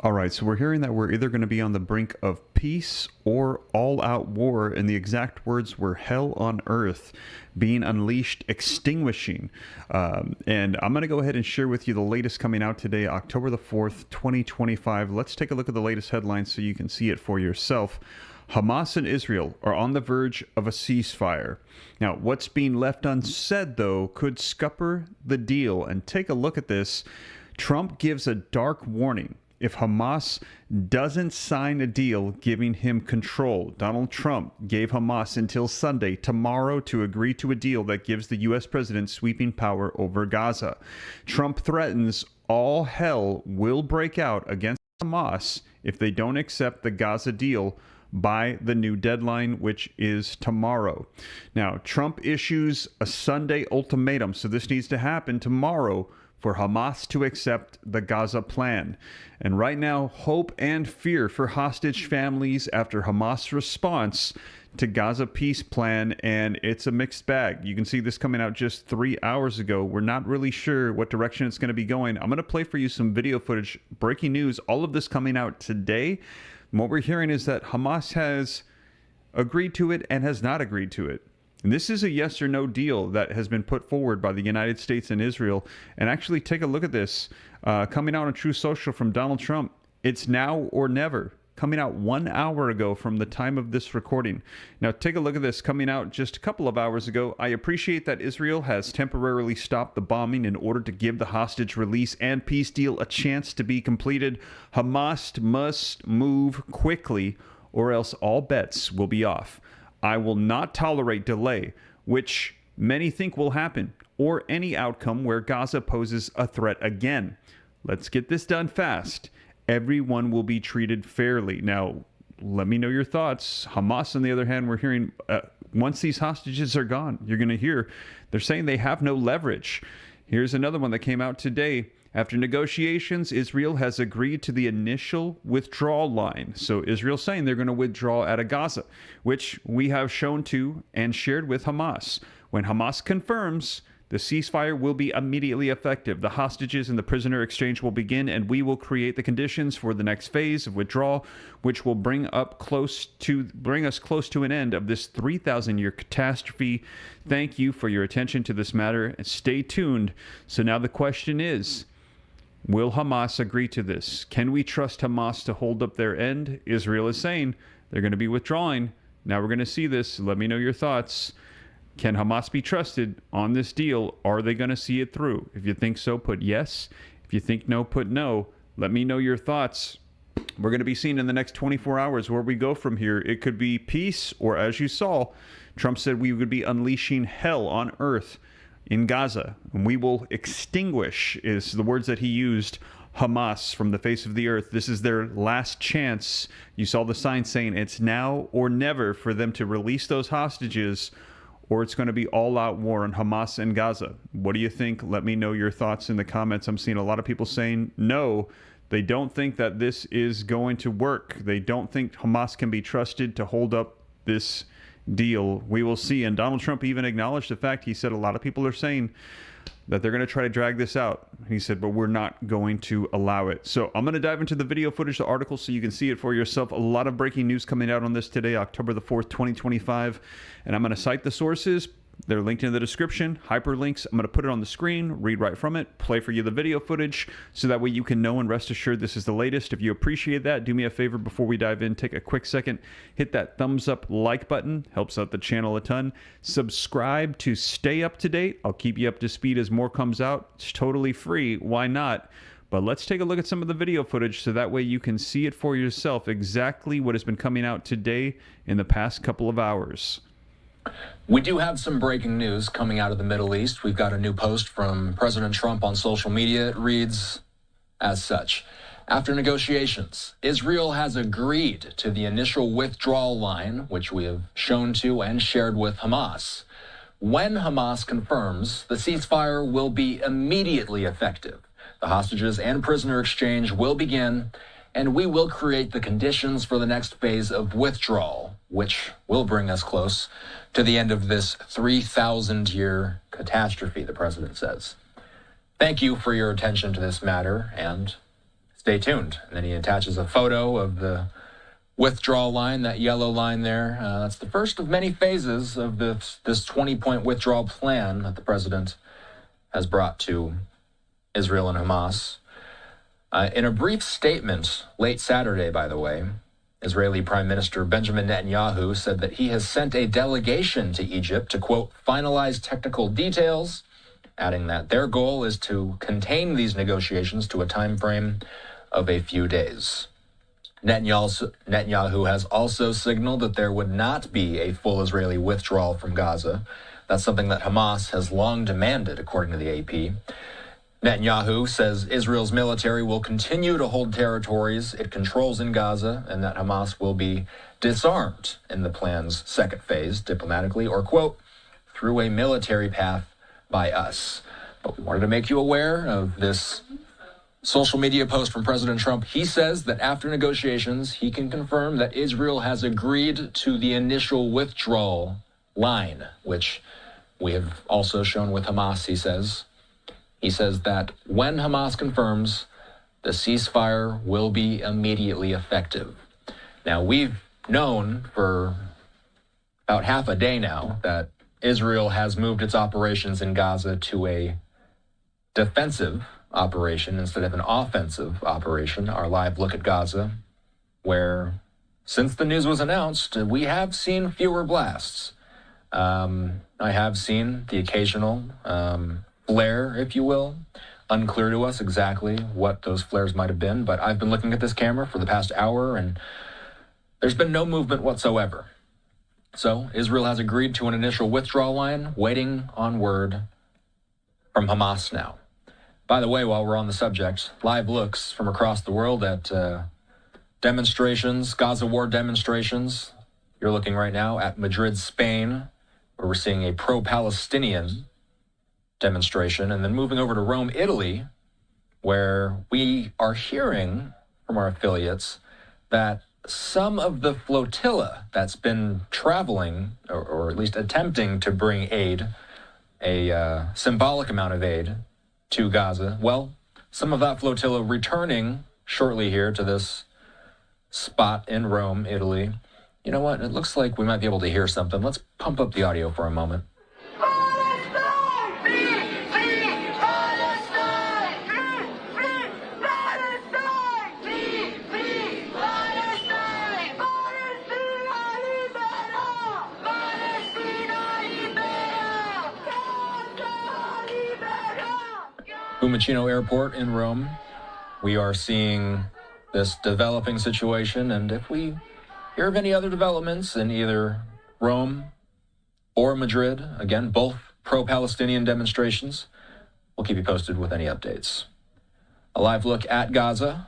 All right, so we're hearing that we're either going to be on the brink of peace or all-out war, and the exact words were hell on earth being unleashed, extinguishing. And I'm going to go ahead and share with you the latest coming out today, October the 4th, 2025. Let's take a look at the latest headlines so you can see it for yourself. Hamas and Israel are on the verge of a ceasefire. Now, what's being left unsaid, though, could scupper the deal. And take a look at this. Trump gives a dark warning if Hamas doesn't sign a deal giving him control. Donald Trump gave Hamas until Sunday, tomorrow, to agree to a deal that gives the U.S. president sweeping power over Gaza. Trump threatens all hell will break out against Hamas if they don't accept the Gaza deal by the new deadline, which is tomorrow. Now, Trump issues a Sunday ultimatum, so this needs to happen tomorrow for Hamas to accept the Gaza plan. And right now, hope and fear for hostage families after Hamas' response to Gaza peace plan, and it's a mixed bag. You can see this coming out just 3 hours ago. We're not really sure what direction it's going to be going. I'm going to play for you some video footage, breaking news, all of this coming out today. And what we're hearing is that Hamas has agreed to it and has not agreed to it. And this is a yes or no deal that has been put forward by the United States and Israel. And actually, take a look at this. Coming out on True Social from Donald Trump. It's now or never. Coming out 1 hour ago from the time of this recording. Now, take a look at this. Coming out just a couple of hours ago. I appreciate that Israel has temporarily stopped the bombing in order to give the hostage release and peace deal a chance to be completed. Hamas must move quickly, or else all bets will be off. I will not tolerate delay, which many think will happen, or any outcome where Gaza poses a threat again. Let's get this done fast. Everyone will be treated fairly. Now, let me know your thoughts. Hamas, on the other hand, we're hearing once these hostages are gone, you're going to hear they're saying they have no leverage. Here's another one that came out today. After negotiations, Israel has agreed to the initial withdrawal line. So Israel's saying they're going to withdraw out of Gaza, which we have shown to and shared with Hamas. When Hamas confirms, the ceasefire will be immediately effective. The hostages and the prisoner exchange will begin, and we will create the conditions for the next phase of withdrawal, which will bring us close to an end of this 3,000-year catastrophe. Thank you for your attention to this matter, and stay tuned. So now the question is, will Hamas agree to this? Can we trust Hamas to hold up their end? Israel is saying they're going to be withdrawing. Now we're going to see this. Let me know your thoughts. Can Hamas be trusted on this deal? Are they going to see it through? If you think so, put yes. If you think no, put no. Let me know your thoughts. We're going to be seeing in the next 24 hours where we go from here. It could be peace, or as you saw, Trump said we would be unleashing hell on earth in Gaza. And we will extinguish, is the words that he used, Hamas from the face of the earth. This is their last chance. You saw the sign saying it's now or never for them to release those hostages, or it's going to be all-out war on Hamas and Gaza. What do you think? Let me know your thoughts in the comments. I'm seeing a lot of people saying no. They don't think that this is going to work. They don't think Hamas can be trusted to hold up this deal. We will see. And Donald Trump even acknowledged the fact, he said a lot of people are saying that they're going to try to drag this out. He said, but we're not going to allow it. So I'm going to dive into the video footage, the article, so you can see it for yourself. A lot of breaking news coming out on this today, October the 4th, 2025. And I'm going to cite the sources. They're linked in the description, hyperlinks. I'm going to put it on the screen, read right from it, play for you the video footage, so that way you can know and rest assured this is the latest. If you appreciate that, do me a favor before we dive in, take a quick second, hit that thumbs up like button, helps out the channel a ton. Subscribe to stay up to date. I'll keep you up to speed as more comes out. It's totally free. Why not? But let's take a look at some of the video footage so that way you can see it for yourself, exactly what has been coming out today in the past couple of hours. We do have some breaking news coming out of the Middle East. We've got a new post from President Trump on social media. It reads as such. After negotiations, Israel has agreed to the initial withdrawal line, which we have shown to and shared with Hamas. When Hamas confirms, the ceasefire will be immediately effective. The hostages and prisoner exchange will begin, and we will create the conditions for the next phase of withdrawal, which will bring us close to the end of this 3,000-year catastrophe, the president says. Thank you for your attention to this matter, and Stay tuned. And then he attaches a photo of the withdrawal line, that yellow line there. That's the first of many phases of this 20-point withdrawal plan that the president has brought to Israel and Hamas. In a brief statement late Saturday, by the way, Israeli Prime Minister Benjamin Netanyahu said that he has sent a delegation to Egypt to, quote, finalize technical details, adding that their goal is to contain these negotiations to a time frame of a few days. Netanyahu has also signaled that there would not be a full Israeli withdrawal from Gaza. That's something that Hamas has long demanded, according to the AP. Netanyahu says Israel's military will continue to hold territories it controls in Gaza and that Hamas will be disarmed in the plan's second phase, diplomatically, or, quote, through a military path by us. But we wanted to make you aware of this social media post from President Trump. He says that after negotiations, he can confirm that Israel has agreed to the initial withdrawal line, which we have also shown with Hamas, he says. He says that when Hamas confirms, the ceasefire will be immediately effective. Now, we've known for about half a day now that Israel has moved its operations in Gaza to a defensive operation instead of an offensive operation. Our live look at Gaza, where since the news was announced, we have seen fewer blasts. I have seen the occasional flare, if you will. Unclear to us exactly what those flares might have been, but I've been looking at this camera for the past hour and there's been no movement whatsoever. So Israel has agreed to an initial withdrawal line, waiting on word from Hamas now. By the way, while we're on the subject, live looks from across the world at demonstrations, Gaza war demonstrations. You're looking right now at Madrid, Spain, where we're seeing a pro-Palestinian demonstration, and then moving over to Rome, Italy, where we are hearing from our affiliates that some of the flotilla that's been traveling, or at least attempting to bring aid, a symbolic amount of aid to Gaza, well, some of that flotilla returning shortly here to this spot in Rome, Italy. You know what? It looks like we might be able to hear something. Let's pump up the audio for a moment. Fiumicino Airport in Rome. We are seeing this developing situation, and if we hear of any other developments in either Rome or Madrid, again, both pro-Palestinian demonstrations, we'll keep you posted with any updates. A live look at Gaza.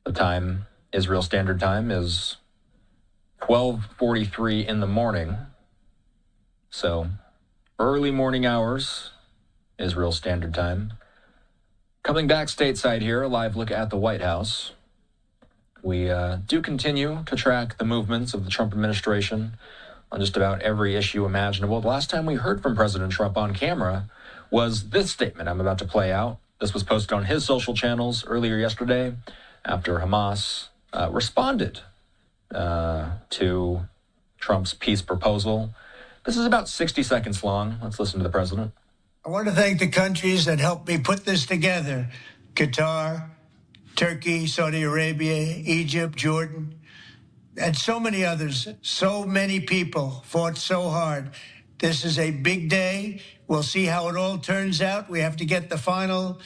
The time, Israel Standard Time, is 12:43 in the morning. So, early morning hours, Israel Standard Time. Coming back stateside here, a live look at the White House. We do continue to track the movements of the Trump administration on just about every issue imaginable. The last time we heard from President Trump on camera was this statement I'm about to play out. This was posted on his social channels earlier yesterday after Hamas responded to Trump's peace proposal. This is about 60 seconds long. Let's listen to the president. I want to thank the countries that helped me put this together. Qatar, Turkey, Saudi Arabia, Egypt, Jordan, and so many others. So many people fought so hard. This is a big day. We'll see how it all turns out. We have to get the final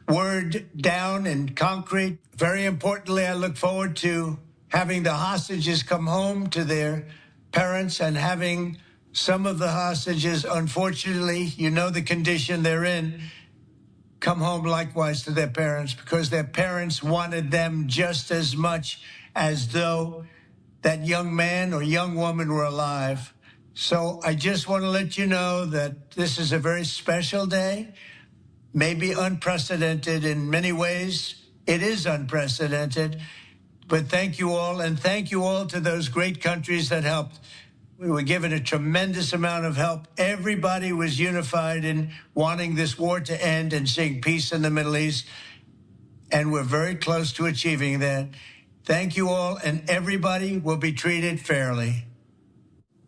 word down and concrete. Very importantly, I look forward to having the hostages come home to their parents and having some of the hostages, unfortunately, you know the condition they're in, come home likewise to their parents because their parents wanted them just as much as though that young man or young woman were alive. So I just want to let you know that this is a very special day, maybe unprecedented in many ways. It is unprecedented, but thank you all, and thank you all to those great countries that helped. We were given a tremendous amount of help. Everybody was unified in wanting this war to end and seeing peace in the Middle East. and we're very close to achieving that. Thank you all, and everybody will be treated fairly.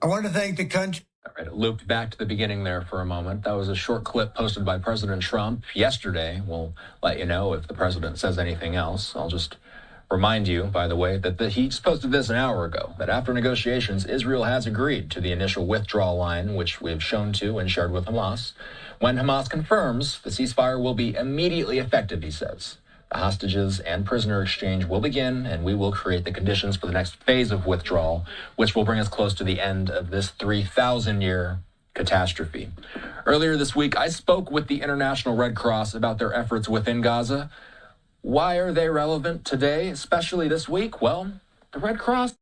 I want to thank the country. All right, it looped back to the beginning there for a moment. That was a short clip posted by President Trump yesterday. We'll let you know if the president says anything else. I'll just remind you, by the way, that he just posted this an hour ago, that after negotiations, Israel has agreed to the initial withdrawal line, which we have shown to and shared with Hamas. When Hamas confirms, the ceasefire will be immediately effective, he says. The hostages and prisoner exchange will begin, and we will create the conditions for the next phase of withdrawal, which will bring us close to the end of this 3,000-year catastrophe. Earlier this week, I spoke with the International Red Cross about their efforts within Gaza. Why are they relevant today, especially this week? Well, the Red Cross.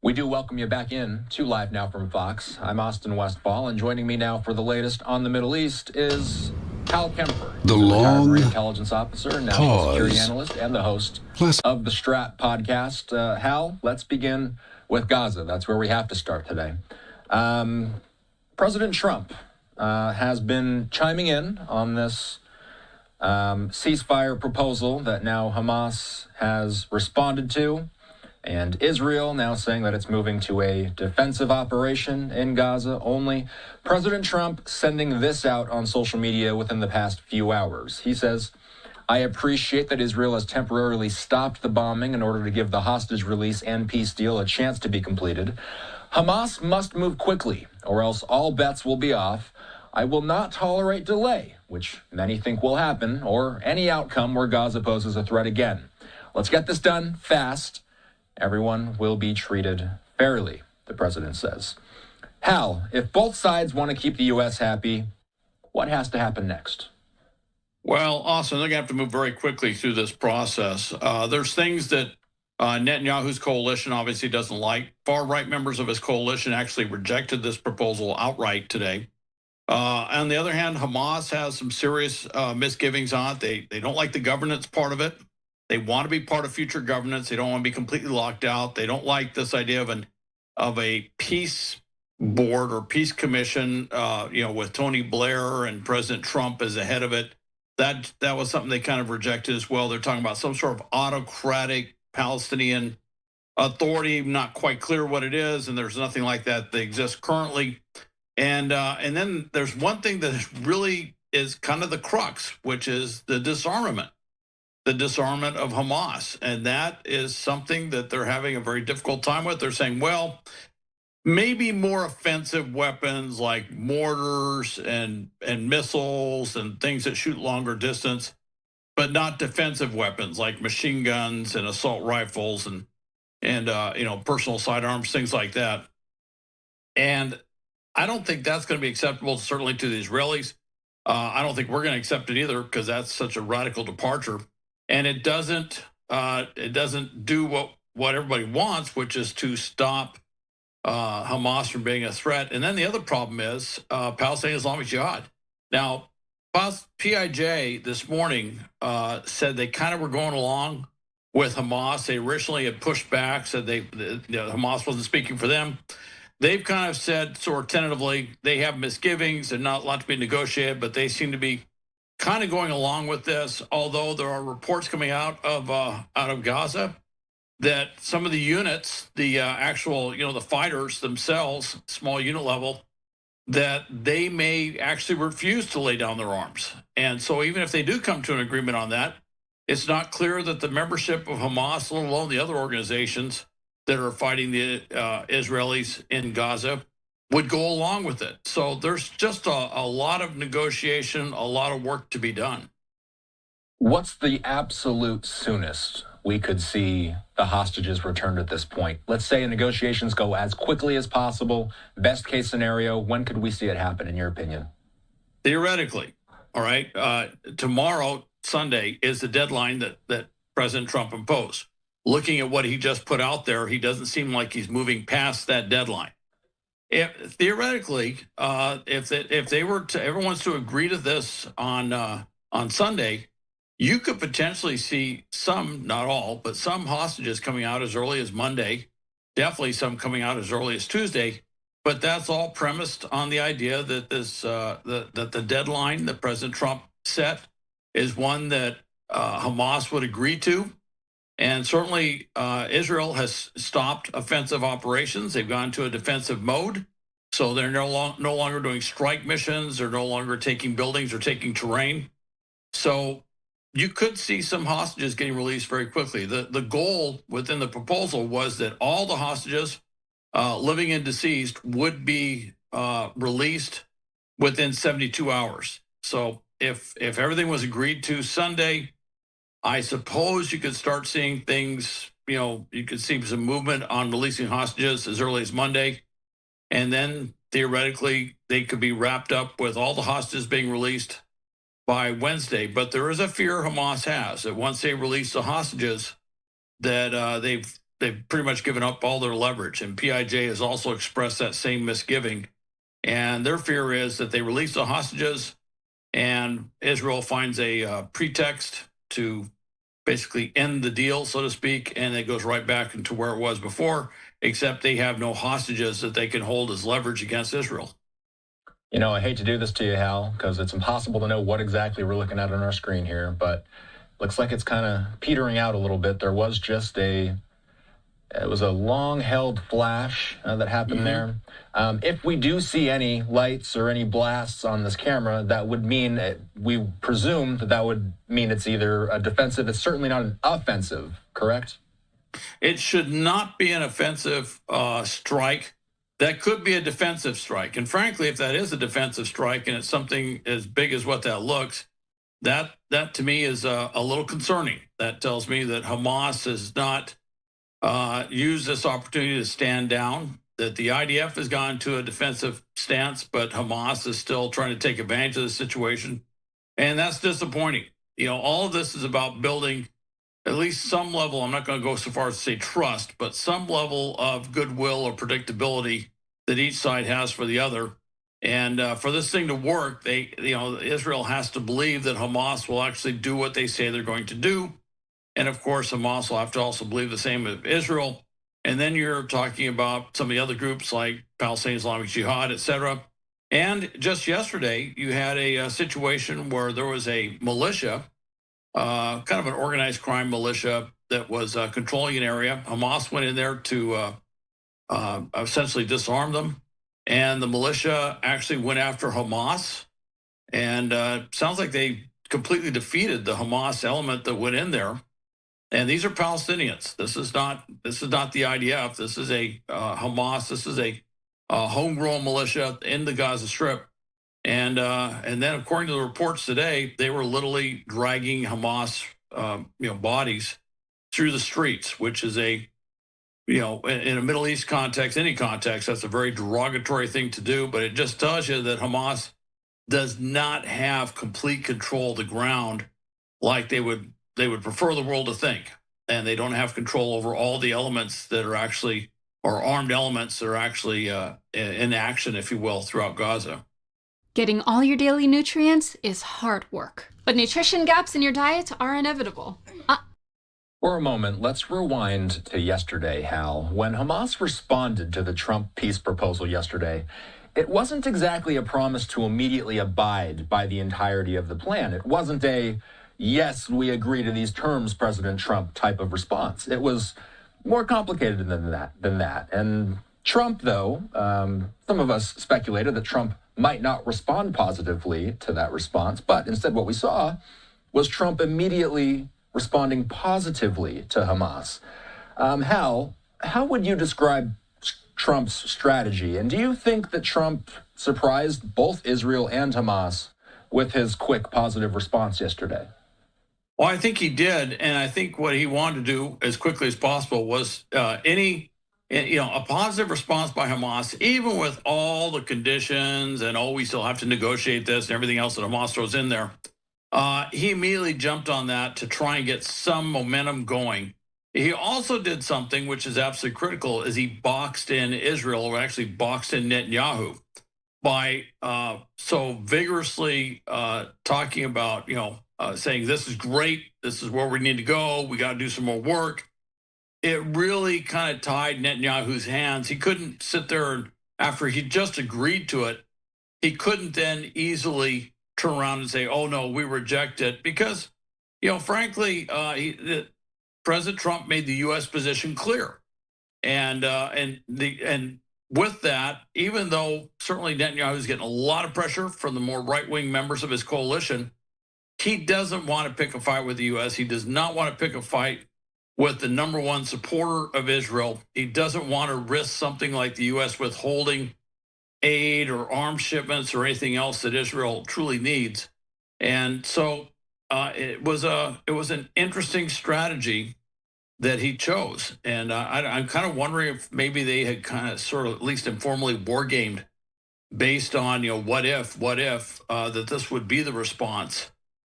We do welcome you back in to Live Now from Fox. I'm Austin Westfall, and joining me now for the latest on the Middle East is Hal Kemper, the retired Marine long intelligence officer, national security analyst, and the host of the Strat podcast. Hal, let's begin with Gaza. That's where we have to start today. President Trump has been chiming in on this ceasefire proposal that now Hamas has responded to. And Israel now saying that it's moving to a defensive operation in Gaza only. President Trump sending this out on social media within the past few hours. He says, I appreciate that Israel has temporarily stopped the bombing in order to give the hostage release and peace deal a chance to be completed. Hamas must move quickly, or else all bets will be off. I will not tolerate delay, which many think will happen, or any outcome where Gaza poses a threat again. Let's get this done fast. Everyone will be treated fairly, the president says. Hal, if both sides want to keep the U.S. happy, what has to happen next? Well, Austin, they're going to have to move very quickly through this process. There's things that Netanyahu's coalition obviously doesn't like. Far-right members of his coalition actually rejected this proposal outright today. On the other hand, Hamas has some serious misgivings on it. They don't like the governance part of it. They want to be part of future governance. They don't want to be completely locked out. They don't like this idea of a peace board or peace commission, with Tony Blair and President Trump as the head of it. That was something they kind of rejected as well. They're talking about some sort of autocratic Palestinian authority, not quite clear what it is, and there's nothing like that exists currently. And then there's one thing that really is kind of the crux, which is the disarmament of Hamas. And that is something that they're having a very difficult time with. They're saying, well, maybe more offensive weapons like mortars and missiles and things that shoot longer distance, but not defensive weapons like machine guns and assault rifles and personal sidearms, things like that. And I don't think that's going to be acceptable, certainly to the Israelis. I don't think we're going to accept it either, because that's such a radical departure. And it doesn't do what everybody wants, which is to stop Hamas from being a threat. And then the other problem is Palestinian Islamic Jihad. Now, PIJ this morning said they kind of were going along with Hamas. They originally had pushed back, said Hamas wasn't speaking for them. They've kind of said sort of tentatively they have misgivings and not a lot to be negotiated, but they seem to be kind of going along with this, although there are reports coming out of Gaza that some of the units, the actual, the fighters themselves, small unit level, that they may actually refuse to lay down their arms. And so even if they do come to an agreement on that, it's not clear that the membership of Hamas, let alone the other organizations that are fighting the Israelis in Gaza, would go along with it. So there's just a lot of negotiation, a lot of work to be done. What's the absolute soonest we could see the hostages returned at this point? Let's say negotiations go as quickly as possible. Best case scenario, when could we see it happen, in your opinion? Theoretically, all right. Tomorrow, Sunday, is the deadline that President Trump imposed. Looking at what he just put out there, he doesn't seem like he's moving past that deadline. Theoretically, if they were to, everyone's to agree to this on Sunday, you could potentially see some, not all, but some hostages coming out as early as Monday. Definitely some coming out as early as Tuesday. but that's all premised on the idea that that the deadline that President Trump set is one that Hamas would agree to. And certainly Israel has stopped offensive operations. They've gone to a defensive mode. So they're no longer doing strike missions. They're no longer taking buildings or taking terrain. So you could see some hostages getting released very quickly. The goal within the proposal was that all the hostages, living and deceased, would be released within 72 hours. So if everything was agreed to Sunday, I suppose you could start seeing things, you could see some movement on releasing hostages as early as Monday. And then theoretically, they could be wrapped up with all the hostages being released by Wednesday. But there is a fear Hamas has that once they release the hostages, that they've pretty much given up all their leverage. And PIJ has also expressed that same misgiving. And their fear is that they release the hostages and Israel finds a pretext to basically end the deal, so to speak, and it goes right back into where it was before, except they have no hostages that they can hold as leverage against Israel. I hate to do this to you, Hal, because it's impossible to know what exactly we're looking at on our screen here, but looks like it's kind of petering out a little bit. There was just it was a long-held flash that happened there. If we do see any lights or any blasts on this camera, that would mean, we presume that would mean it's either a defensive. It's certainly not an offensive, correct? It should not be an offensive strike. That could be a defensive strike. And frankly, if that is a defensive strike and it's something as big as what that looks, that to me is a little concerning. That tells me that Hamas has not use this opportunity to stand down, that the IDF has gone to a defensive stance, but Hamas is still trying to take advantage of the situation. And that's disappointing. All of this is about building at least some level, I'm not going to go so far as to say trust, but some level of goodwill or predictability that each side has for the other. And for this thing to work, Israel has to believe that Hamas will actually do what they say they're going to do. And of course, Hamas will have to also believe the same of Israel. And then you're talking about some of the other groups like Palestinian Islamic Jihad, et cetera. And just yesterday, you had a situation where there was a militia, kind of an organized crime militia that was controlling an area. Hamas went in there to essentially disarm them. And the militia actually went after Hamas. And sounds like they completely defeated the Hamas element that went in there. And these are Palestinians. This is not the IDF. This is a Hamas. This is a homegrown militia in the Gaza Strip. And then, according to the reports today, they were literally dragging Hamas bodies through the streets, which is in a Middle East context, any context, that's a very derogatory thing to do. But it just tells you that Hamas does not have complete control of the ground like they would prefer the world to think. And they don't have control over all the elements that are actually, or armed elements that are actually in action, if you will, throughout Gaza. Getting all your daily nutrients is hard work, but nutrition gaps in your diet are inevitable. For a moment, let's rewind to yesterday, Hal. When Hamas responded to the Trump peace proposal yesterday, it wasn't exactly a promise to immediately abide by the entirety of the plan. It wasn't a, yes, we agree to these terms, President Trump type of response. It was more complicated than that. And Trump, though, some of us speculated that Trump might not respond positively to that response, but instead what we saw was Trump immediately responding positively to Hamas. Hal, how would you describe Trump's strategy? And do you think that Trump surprised both Israel and Hamas with his quick positive response yesterday? Well, I think he did. And I think what he wanted to do as quickly as possible was a positive response by Hamas, even with all the conditions and, we still have to negotiate this and everything else that Hamas throws in there. He immediately jumped on that to try and get some momentum going. He also did something which is absolutely critical, is he boxed in Israel, or actually boxed in Netanyahu, by so vigorously talking about, saying this is great, this is where we need to go, we got to do some more work. It really kind of tied Netanyahu's hands. He couldn't sit there and after he just agreed to it, he couldn't then easily turn around and say, "Oh no, we reject it," because, frankly, President Trump made the U.S. position clear, and with that, even though certainly Netanyahu is getting a lot of pressure from the more right-wing members of his coalition, he doesn't want to pick a fight with the U.S. He does not want to pick a fight with the number one supporter of Israel. He doesn't want to risk something like the U.S. withholding aid or arms shipments or anything else that Israel truly needs. And so it was an interesting strategy that he chose. And I'm kind of wondering if maybe they had kind of sort of at least informally war gamed based on, what if that this would be the response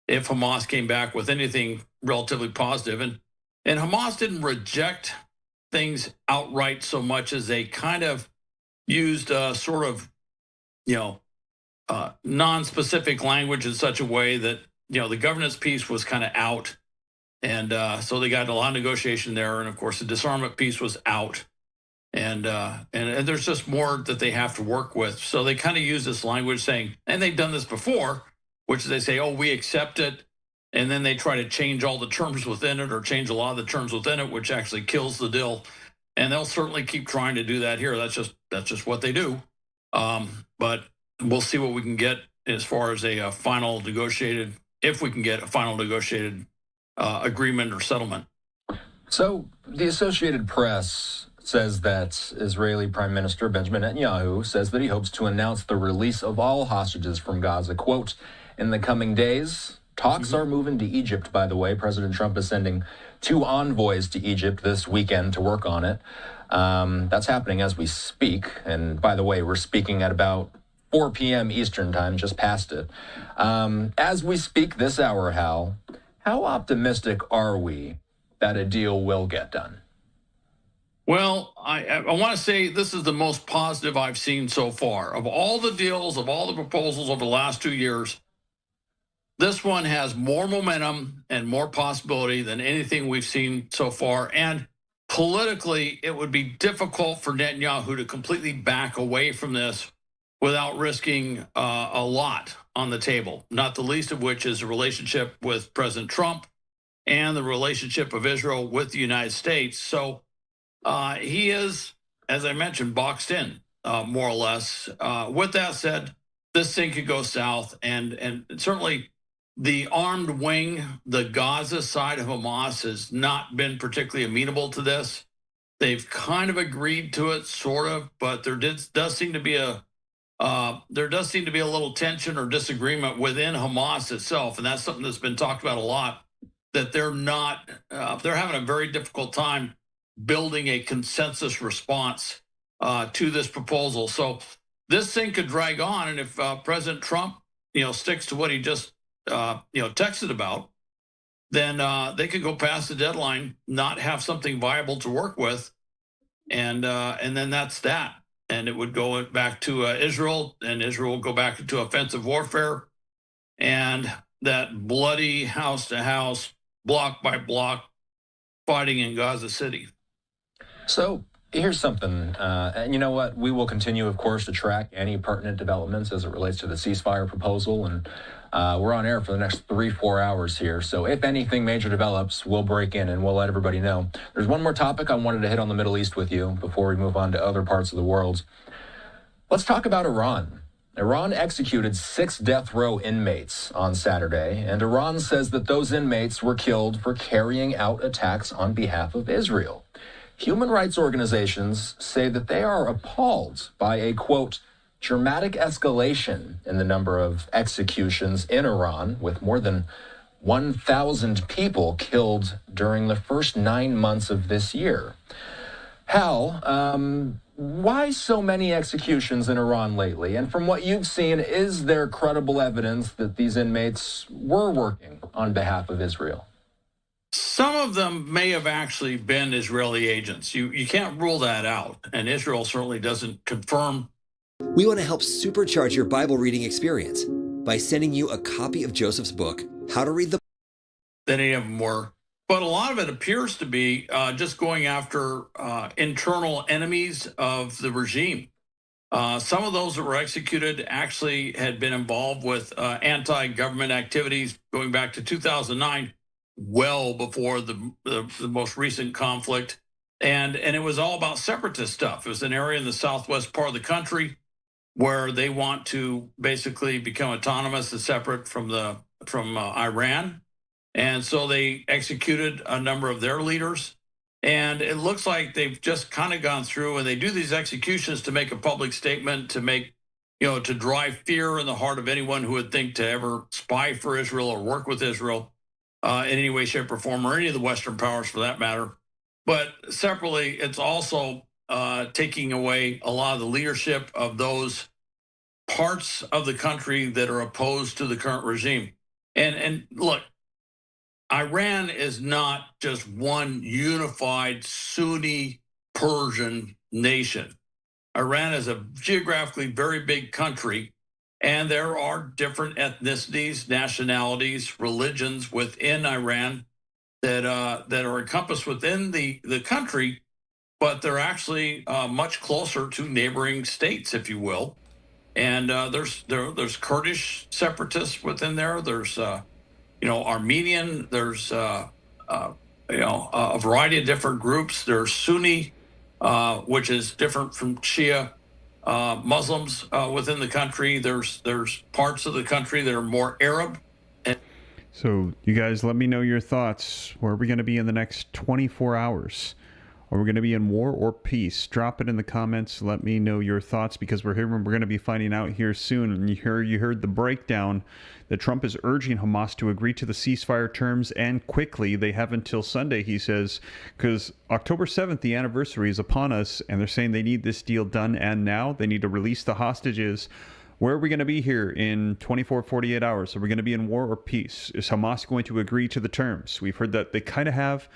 if Hamas came back with anything relatively positive. And Hamas didn't reject things outright so much as they kind of used sort of, non-specific language in such a way that, the governance piece was kind of out. And so they got a lot of negotiation there. And of course, the disarmament piece was out. And there's just more that they have to work with. So they kind of use this language saying, and they've done this before, which they say, oh, we accept it. And then they try to change all the terms within it or change a lot of the terms within it, which actually kills the deal. And they'll certainly keep trying to do that here. That's just what they do. But we'll see what we can get as far as a final negotiated, if we can get a final negotiated agreement or settlement. So the Associated Press says that Israeli Prime Minister Benjamin Netanyahu says that he hopes to announce the release of all hostages from Gaza, quote, in the coming days. Talks are moving to Egypt, by the way. President Trump is sending 2 envoys to Egypt this weekend to work on it. That's happening as we speak. And by the way, we're speaking at about 4 p.m. Eastern time, just past it. As we speak this hour, Hal, how optimistic are we that a deal will get done? Well, I want to say this is the most positive I've seen so far. Of all the deals, of all the proposals over the last 2 years, this one has more momentum and more possibility than anything we've seen so far. And politically, it would be difficult for Netanyahu to completely back away from this without risking a lot on the table, not the least of which is a relationship with President Trump and the relationship of Israel with the United States. So he is, as I mentioned, boxed in, more or less. With that said, this thing could go south, and certainly the armed wing, the Gaza side of Hamas, has not been particularly amenable to this. They've kind of agreed to it, sort of, but there does seem to be a little tension or disagreement within Hamas itself, and that's something that's been talked about a lot. That they're having a very difficult time building a consensus response to this proposal. So this thing could drag on, and if President Trump, sticks to what he just texted about, then they could go past the deadline, not have something viable to work with, and then that's that. And it would go back to Israel, and Israel will go back into offensive warfare, and that bloody house-to-house, block by block fighting in Gaza City. So here's something, and you know what? We will continue, of course, to track any pertinent developments as it relates to the ceasefire proposal, and we're on air for the next 3-4 hours here. So if anything major develops, we'll break in and we'll let everybody know. There's one more topic I wanted to hit on the Middle East with you before we move on to other parts of the world. Let's talk about Iran. Iran executed 6 death row inmates on Saturday, and Iran says that those inmates were killed for carrying out attacks on behalf of Israel. Human rights organizations say that they are appalled by a, quote, dramatic escalation in the number of executions in Iran, with more than 1,000 people killed during the first 9 months of this year. Hal, why so many executions in Iran lately? And from what you've seen, is there credible evidence that these inmates were working on behalf of Israel? Some of them may have actually been Israeli agents. You can't rule that out, and Israel certainly doesn't confirm. We want to help supercharge your Bible reading experience by sending you a copy of Joseph's book, How to Read the Bible. Than any of them were. But a lot of it appears to be just going after internal enemies of the regime. Some of those that were executed actually had been involved with anti-government activities going back to 2009, well before the most recent conflict. And it was all about separatist stuff. It was an area in the southwest part of the country where they want to basically become autonomous and separate from Iran. And so they executed a number of their leaders. And it looks like they've just kind of gone through, and they do these executions to make a public statement, to make, to drive fear in the heart of anyone who would think to ever spy for Israel or work with Israel in any way, shape, or form, or any of the Western powers for that matter. But separately, it's also taking away a lot of the leadership of those parts of the country that are opposed to the current regime. And look, Iran is not just one unified Sunni Persian nation. Iran is a geographically very big country, and there are different ethnicities, nationalities, religions within Iran that are encompassed within the country, but they're actually much closer to neighboring states, if you will. And there's Kurdish separatists within there. There's Armenian. There's a variety of different groups. There's Sunni, which is different from Shia Muslims within the country. There's parts of the country that are more Arab. So you guys, let me know your thoughts. Where are we going to be in the next 24 hours? Are we going to be in war or peace? Drop it in the comments. Let me know your thoughts, because we're going to be finding out here soon. And you heard the breakdown that Trump is urging Hamas to agree to the ceasefire terms, and quickly. They have until Sunday, he says, because October 7th, the anniversary, is upon us, and they're saying they need this deal done and now. They need to release the hostages. Where are we going to be here in 24, 48 hours? Are we going to be in war or peace? Is Hamas going to agree to the terms? We've heard that they kind of have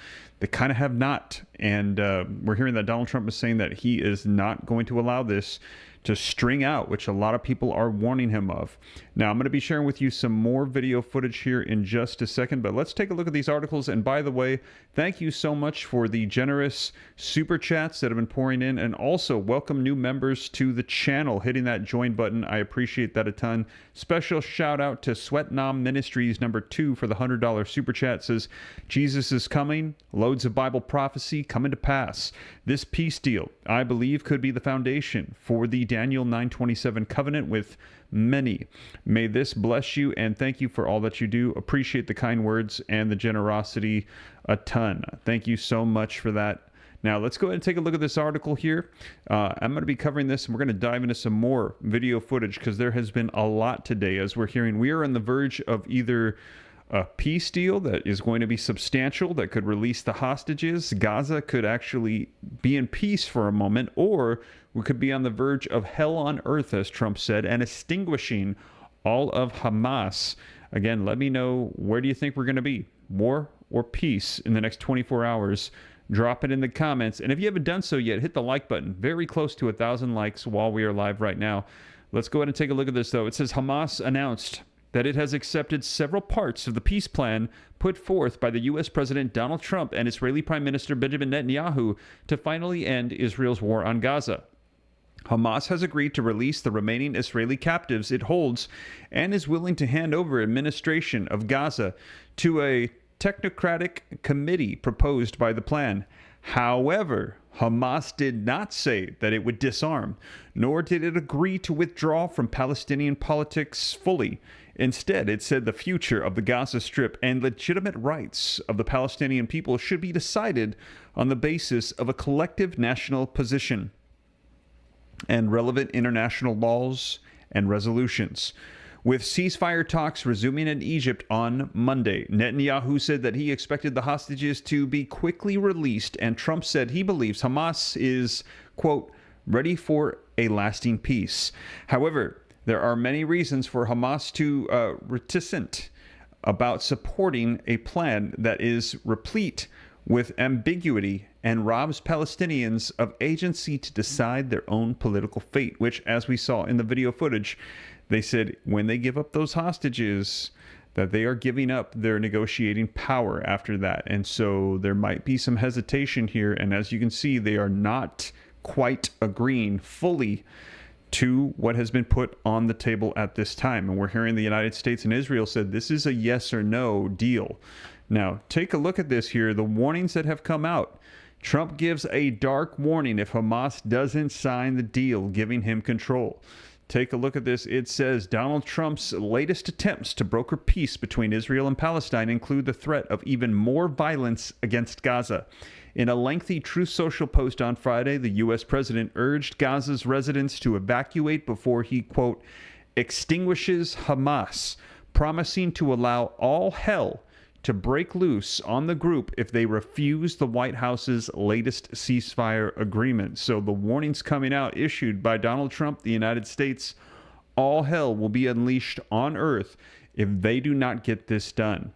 not. And we're hearing that Donald Trump is saying that he is not going to allow this to string out, which a lot of people are warning him of. Now, I'm going to be sharing with you some more video footage here in just a second, but let's take a look at these articles. And by the way, thank you so much for the generous super chats that have been pouring in, and also welcome new members to the channel, hitting that join button. I appreciate that a ton. Special shout out to Sweatnom Ministries #2 for the $100 super chat. Says, Jesus is coming, loads of Bible prophecy coming to pass. This peace deal, I believe, could be the foundation for the Daniel 9:27 covenant with many. May this bless you, and thank you for all that you do. Appreciate the kind words and the generosity a ton. Thank you so much for that. Now, let's go ahead and take a look at this article here. I'm going to be covering this, and we're going to dive into some more video footage, because there has been a lot today. As we're hearing, we are on the verge of either a peace deal that is going to be substantial, that could release the hostages. Gaza could actually be in peace for a moment, or we could be on the verge of hell on earth, as Trump said, and extinguishing all of Hamas. Again, let me know, where do you think we're going to be? War or peace in the next 24 hours? Drop it in the comments. And if you haven't done so yet, hit the like button. Very close to 1,000 likes while we are live right now. Let's go ahead and take a look at this, though. It says Hamas announced that it has accepted several parts of the peace plan put forth by the U.S. President Donald Trump and Israeli Prime Minister Benjamin Netanyahu to finally end Israel's war on Gaza. Hamas has agreed to release the remaining Israeli captives it holds and is willing to hand over administration of Gaza to a technocratic committee proposed by the plan. However, Hamas did not say that it would disarm, nor did it agree to withdraw from Palestinian politics fully. Instead, it said the future of the Gaza Strip and legitimate rights of the Palestinian people should be decided on the basis of a collective national position and relevant international laws and resolutions. With ceasefire talks resuming in Egypt on Monday, Netanyahu said that he expected the hostages to be quickly released, and Trump said he believes Hamas is, quote, ready for a lasting peace. However, there are many reasons for Hamas to reticent about supporting a plan that is replete with ambiguity and robs Palestinians of agency to decide their own political fate, which, as we saw in the video footage, they said when they give up those hostages, that they are giving up their negotiating power after that. And so there might be some hesitation here. And as you can see, they are not quite agreeing fully to what has been put on the table at this time. And we're hearing the United States and Israel said this is a yes or no deal. Now, take a look at this here, the warnings that have come out. Trump gives a dark warning if Hamas doesn't sign the deal, giving him control. Take a look at this. It says Donald Trump's latest attempts to broker peace between Israel and Palestine include the threat of even more violence against Gaza. In a lengthy Truth Social post on Friday, the U.S. president urged Gaza's residents to evacuate before he, quote, extinguishes Hamas, promising to allow all hell to break loose on the group if they refuse the White House's latest ceasefire agreement. So the warnings coming out issued by Donald Trump, the United States, all hell will be unleashed on earth if they do not get this done.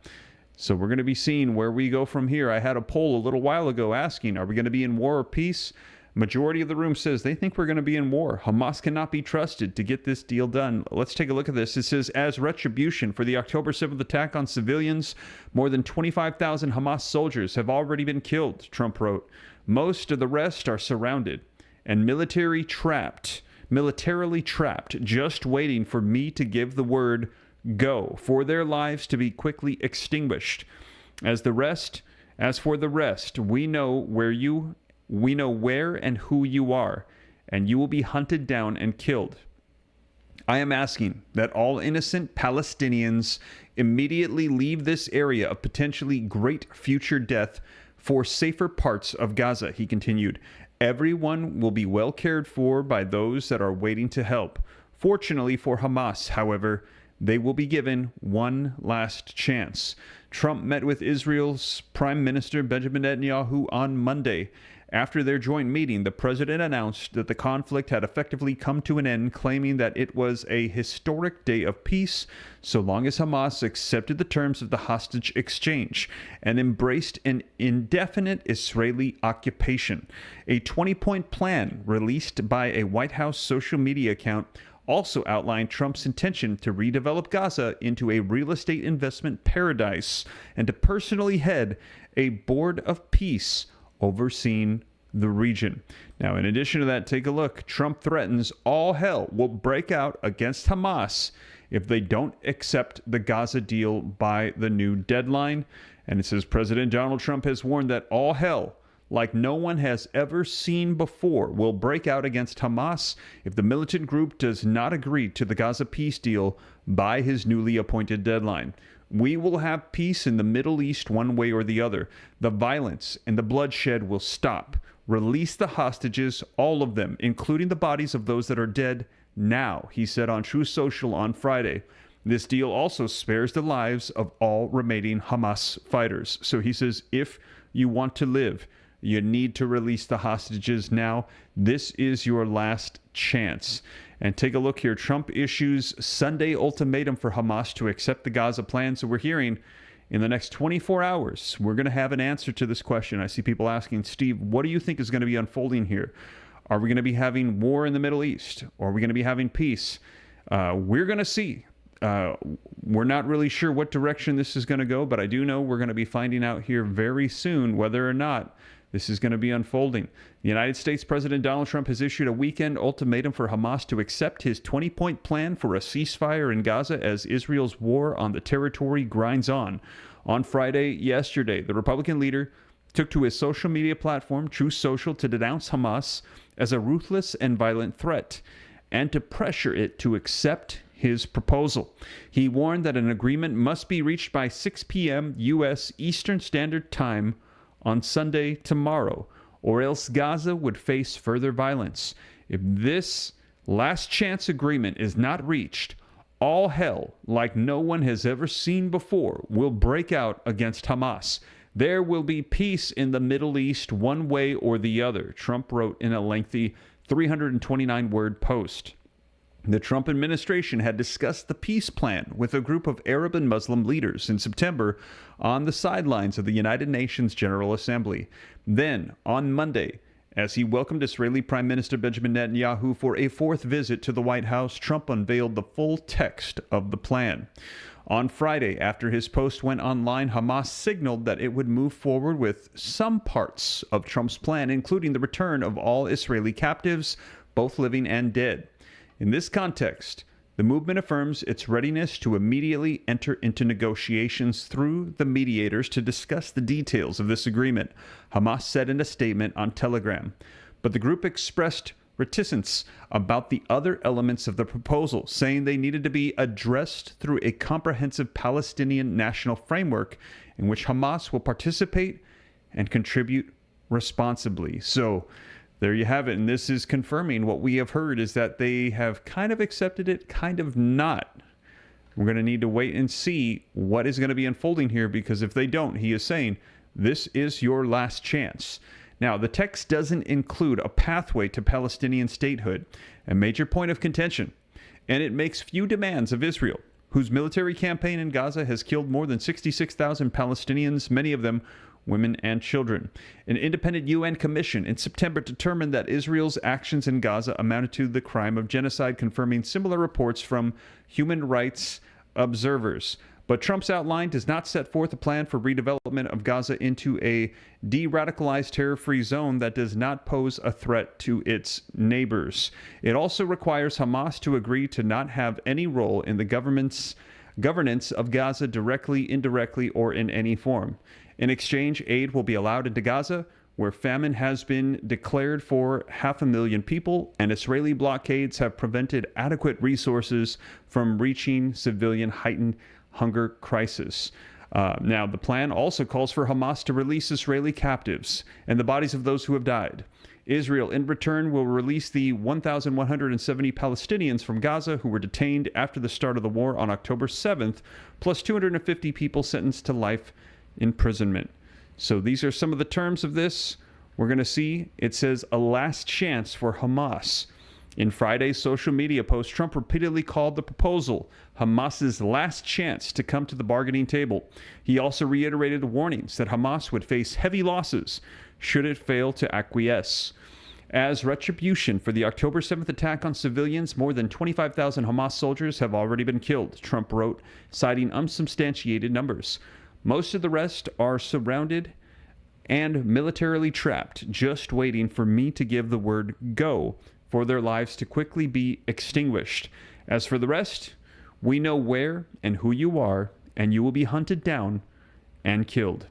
So we're going to be seeing where we go from here. I had a poll a little while ago asking, are we going to be in war or peace? Majority of the room says they think we're going to be in war. Hamas cannot be trusted to get this deal done. Let's take a look at this. It says, as retribution for the October 7th attack on civilians, more than 25,000 Hamas soldiers have already been killed, Trump wrote. Most of the rest are surrounded and militarily trapped, just waiting for me to give the word go, for their lives to be quickly extinguished. As for the rest, we know where and who you are, and you will be hunted down and killed. I am asking that all innocent Palestinians immediately leave this area of potentially great future death for safer parts of Gaza, he continued. Everyone will be well cared for by those that are waiting to help. Fortunately for Hamas, however, they will be given one last chance. Trump met with Israel's Prime Minister Benjamin Netanyahu on Monday. After their joint meeting, the president announced that the conflict had effectively come to an end, claiming that it was a historic day of peace so long as Hamas accepted the terms of the hostage exchange and embraced an indefinite Israeli occupation. A 20-point plan released by a White House social media account also outlined Trump's intention to redevelop Gaza into a real estate investment paradise and to personally head a board of peace overseeing the region. Now, in addition to that, take a look. Trump threatens all hell will break out against Hamas if they don't accept the Gaza deal by the new deadline. And it says President Donald Trump has warned that all hell, like no one has ever seen before, will break out against Hamas if the militant group does not agree to the Gaza peace deal by his newly appointed deadline. We will have peace in the Middle East one way or the other. The violence and the bloodshed will stop. Release the hostages, all of them, including the bodies of those that are dead now, he said on Truth Social on Friday. This deal also spares the lives of all remaining Hamas fighters. So he says, if you want to live, you need to release the hostages now. This is your last chance. And take a look here. Trump issues Sunday ultimatum for Hamas to accept the Gaza plan. So we're hearing in the next 24 hours, we're going to have an answer to this question. I see people asking, Steve, what do you think is going to be unfolding here? Are we going to be having war in the Middle East? Or are we going to be having peace? We're going to see. We're not really sure what direction this is going to go, but I do know we're going to be finding out here very soon whether or not this is going to be unfolding. The United States President Donald Trump has issued a weekend ultimatum for Hamas to accept his 20-point plan for a ceasefire in Gaza as Israel's war on the territory grinds on. On Friday, yesterday, the Republican leader took to his social media platform, Truth Social, to denounce Hamas as a ruthless and violent threat and to pressure it to accept his proposal. He warned that an agreement must be reached by 6 p.m. U.S. Eastern Standard Time on Sunday tomorrow, or else Gaza would face further violence. If this last chance agreement is not reached, all hell, like no one has ever seen before, will break out against Hamas. There will be peace in the Middle East one way or the other, Trump wrote in a lengthy 329-word post. The Trump administration had discussed the peace plan with a group of Arab and Muslim leaders in September on the sidelines of the United Nations General Assembly. Then, on Monday, as he welcomed Israeli Prime Minister Benjamin Netanyahu for a fourth visit to the White House, Trump unveiled the full text of the plan. On Friday, after his post went online, Hamas signaled that it would move forward with some parts of Trump's plan, including the return of all Israeli captives, both living and dead. In this context, the movement affirms its readiness to immediately enter into negotiations through the mediators to discuss the details of this agreement, Hamas said in a statement on Telegram. But the group expressed reticence about the other elements of the proposal, saying they needed to be addressed through a comprehensive Palestinian national framework in which Hamas will participate and contribute responsibly. So there you have it. And this is confirming what we have heard, is that they have kind of accepted it, kind of not. We're going to need to wait and see what is going to be unfolding here, because if they don't, he is saying, this is your last chance. Now, the text doesn't include a pathway to Palestinian statehood, a major point of contention, and it makes few demands of Israel, whose military campaign in Gaza has killed more than 66,000 Palestinians, many of them women and children. An independent UN commission in September determined that Israel's actions in Gaza amounted to the crime of genocide, confirming similar reports from human rights observers. But Trump's outline does not set forth a plan for redevelopment of Gaza into a de-radicalized terror-free zone that does not pose a threat to its neighbors. It also requires Hamas to agree to not have any role in the governance of Gaza directly, indirectly, or in any form. In exchange, aid will be allowed into Gaza, where famine has been declared for 500,000 people, and Israeli blockades have prevented adequate resources from reaching civilian heightened hunger crisis. Now, the plan also calls for Hamas to release Israeli captives and the bodies of those who have died. Israel, in return, will release the 1,170 Palestinians from Gaza who were detained after the start of the war on October 7th, plus 250 people sentenced to life imprisonment. So these are some of the terms of this. We're going to see, it says, a last chance for Hamas. In Friday's social media post, Trump repeatedly called the proposal Hamas's last chance to come to the bargaining table. He also reiterated warnings that Hamas would face heavy losses should it fail to acquiesce. As retribution for the October 7th attack on civilians, more than 25,000 Hamas soldiers have already been killed, Trump wrote, citing unsubstantiated numbers. Most of the rest are surrounded and militarily trapped, just waiting for me to give the word go for their lives to quickly be extinguished. As for the rest, we know where and who you are, and you will be hunted down and killed.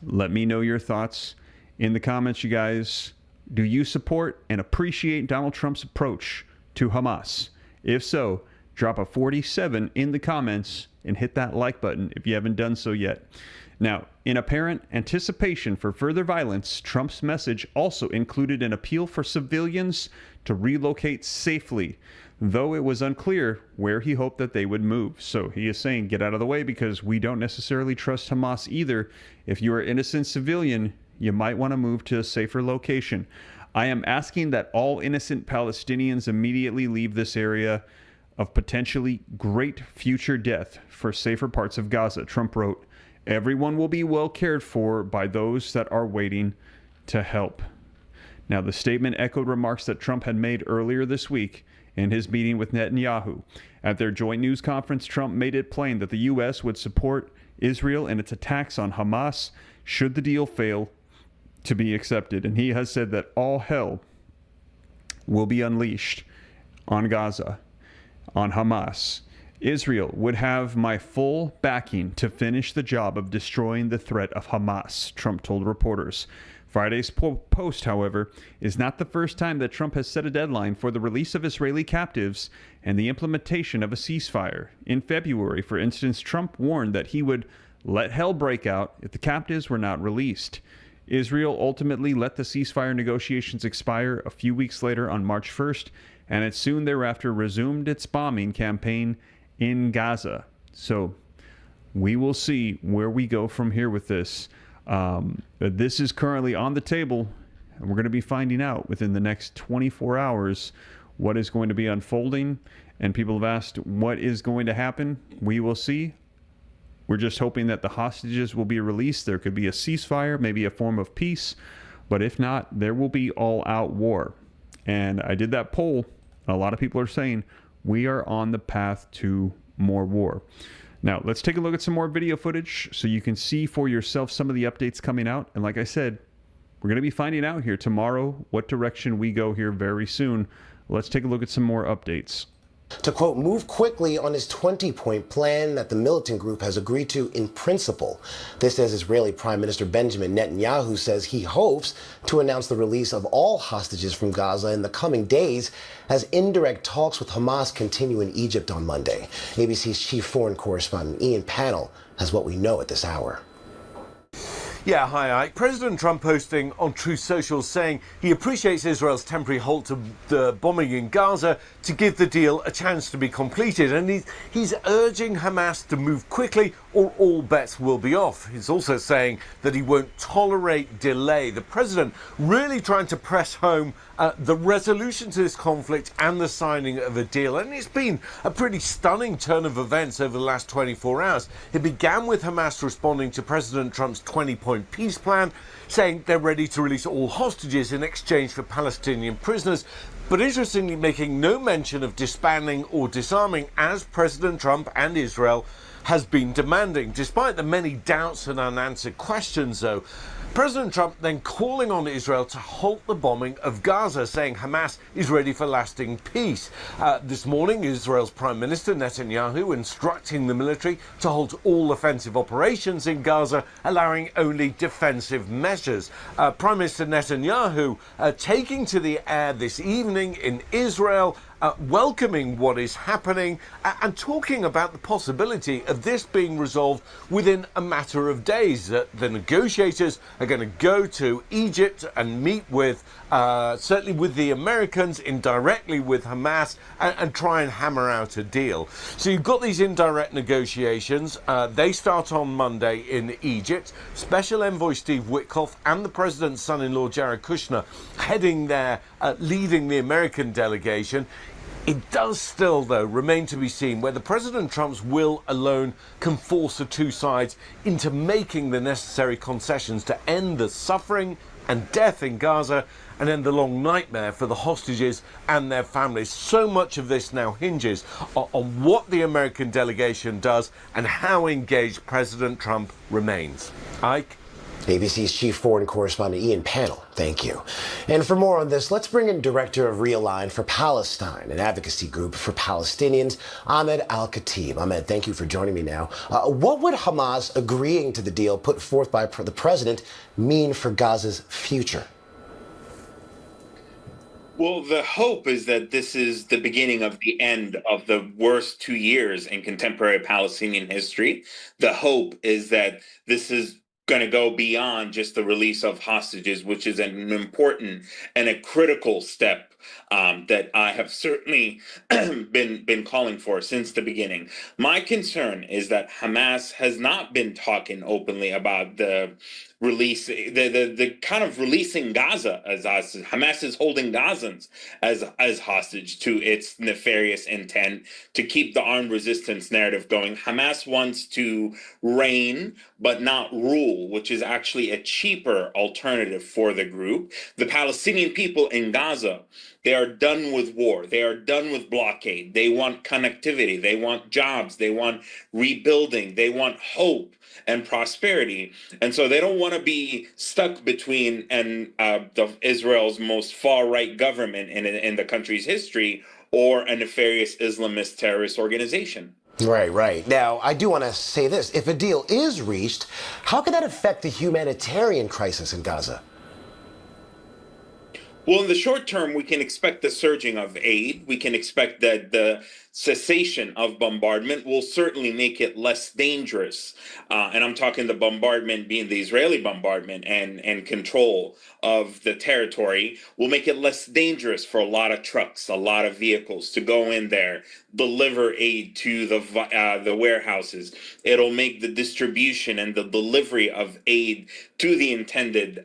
Let me know your thoughts in the comments, you guys. Do you support and appreciate Donald Trump's approach to Hamas? If so, drop a 47 in the comments and hit that like button if you haven't done so yet. Now, in apparent anticipation for further violence, Trump's message also included an appeal for civilians to relocate safely, though it was unclear where he hoped that they would move. So he is saying, get out of the way, because we don't necessarily trust Hamas either. If you are an innocent civilian, you might want to move to a safer location. I am asking that all innocent Palestinians immediately leave this area of potentially great future death for safer parts of Gaza, Trump wrote. Everyone will be well cared for by those that are waiting to help. Now, the statement echoed remarks that Trump had made earlier this week in his meeting with Netanyahu. At their joint news conference, Trump made it plain that the U.S. would support Israel in its attacks on Hamas should the deal fail to be accepted. And he has said that all hell will be unleashed on Gaza, on Hamas. Israel would have my full backing to finish the job of destroying the threat of Hamas, Trump told reporters. Friday's post, however, is not the first time that Trump has set a deadline for the release of Israeli captives and the implementation of a ceasefire. In February, for instance, Trump warned that he would let hell break out if the captives were not released. Israel ultimately let the ceasefire negotiations expire a few weeks later on March 1st, and it soon thereafter resumed its bombing campaign in Gaza. So we will see where we go from here with this. This is currently on the table, and we're going to be finding out within the next 24 hours what is going to be unfolding. And people have asked what is going to happen. We will see. We're just hoping that the hostages will be released. There could be a ceasefire, maybe a form of peace. But if not, there will be all-out war. And I did that poll. A lot of people are saying we are on the path to more war. Now, let's take a look at some more video footage so you can see for yourself some of the updates coming out. And like I said, we're going to be finding out here tomorrow what direction we go here very soon Let's take a look at some more updates. To, quote, move quickly on his 20-point plan that the militant group has agreed to in principle. This as Israeli Prime Minister Benjamin Netanyahu says he hopes to announce the release of all hostages from Gaza in the coming days as indirect talks with Hamas continue in Egypt on Monday. ABC's chief foreign correspondent Ian Pannell has what we know at this hour. Yeah, hi, Ike. President Trump posting on Truth Social saying he appreciates Israel's temporary halt to the bombing in Gaza to give the deal a chance to be completed. And he's urging Hamas to move quickly or all bets will be off. He's also saying that he won't tolerate delay. The president really trying to press home the resolution to this conflict and the signing of a deal. And it's been a pretty stunning turn of events over the last 24 hours. It began with Hamas responding to President Trump's 20-point peace plan, saying they're ready to release all hostages in exchange for Palestinian prisoners, but interestingly making no mention of disbanding or disarming, as President Trump and Israel has been demanding. Despite the many doubts and unanswered questions, though, President Trump then calling on Israel to halt the bombing of Gaza, saying Hamas is ready for lasting peace. This morning, Israel's Prime Minister Netanyahu instructing the military to halt all offensive operations in Gaza, allowing only defensive measures. Prime Minister Netanyahu taking to the air this evening in Israel, welcoming what is happening and talking about the possibility of this being resolved within a matter of days. The negotiators are going to go to Egypt and meet with, certainly with the Americans, indirectly with Hamas, and try and hammer out a deal. So you've got these indirect negotiations. They start on Monday in Egypt. Special Envoy Steve Witkoff and the president's son-in-law Jared Kushner heading there, leading the American delegation. It does still, though, remain to be seen whether President Trump's will alone can force the two sides into making the necessary concessions to end the suffering and death in Gaza and end the long nightmare for the hostages and their families. So much of this now hinges on what the American delegation does and how engaged President Trump remains. Ike? ABC's chief foreign correspondent Ian Pannell, thank you. And for more on this, let's bring in director of Realign for Palestine, an advocacy group for Palestinians, Ahmed Al-Khatib. Ahmed, thank you for joining me now. What would Hamas agreeing to the deal put forth by the president mean for Gaza's future? Well, the hope is that this is the beginning of the end of the worst 2 years in contemporary Palestinian history. The hope is that this is going to go beyond just the release of hostages, which is an important and a critical step that I have certainly been calling for since the beginning. My concern is that Hamas has not been talking openly about the release, the kind of releasing Gaza as hostage. Hamas is holding Gazans as hostage to its nefarious intent to keep the armed resistance narrative going. Hamas wants to reign but not rule, which is actually a cheaper alternative for the group. The Palestinian people in Gaza, they are done with war. They are done with blockade. They want connectivity. They want jobs. They want rebuilding. They want hope and prosperity. And so they don't want to be stuck between Israel's most far-right government in the country's history or a nefarious Islamist terrorist organization. Right. Now, I do want to say this. If a deal is reached, how could that affect the humanitarian crisis in Gaza? Well, in the short term, we can expect the surging of aid. We can expect that the cessation of bombardment will certainly make it less dangerous. And I'm talking the bombardment being the Israeli bombardment and control of the territory will make it less dangerous for a lot of trucks, a lot of vehicles to go in there, deliver aid to the warehouses. It'll make the distribution and the delivery of aid to the intended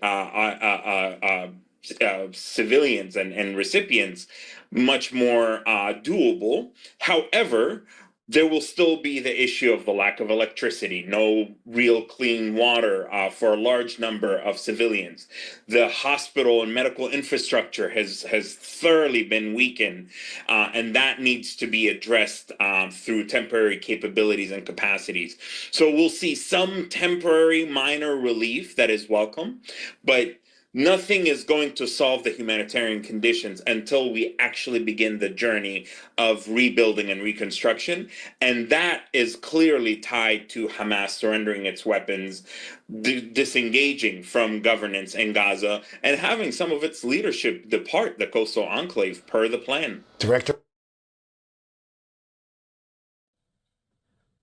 civilians and recipients much more doable. However, there will still be the issue of the lack of electricity, no real clean water for a large number of civilians. The hospital and medical infrastructure has thoroughly been weakened, and that needs to be addressed through temporary capabilities and capacities. So we'll see some temporary minor relief that is welcome, but nothing is going to solve the humanitarian conditions until we actually begin the journey of rebuilding and reconstruction. And that is clearly tied to Hamas surrendering its weapons, disengaging from governance in Gaza, and having some of its leadership depart the coastal enclave per the plan. Director.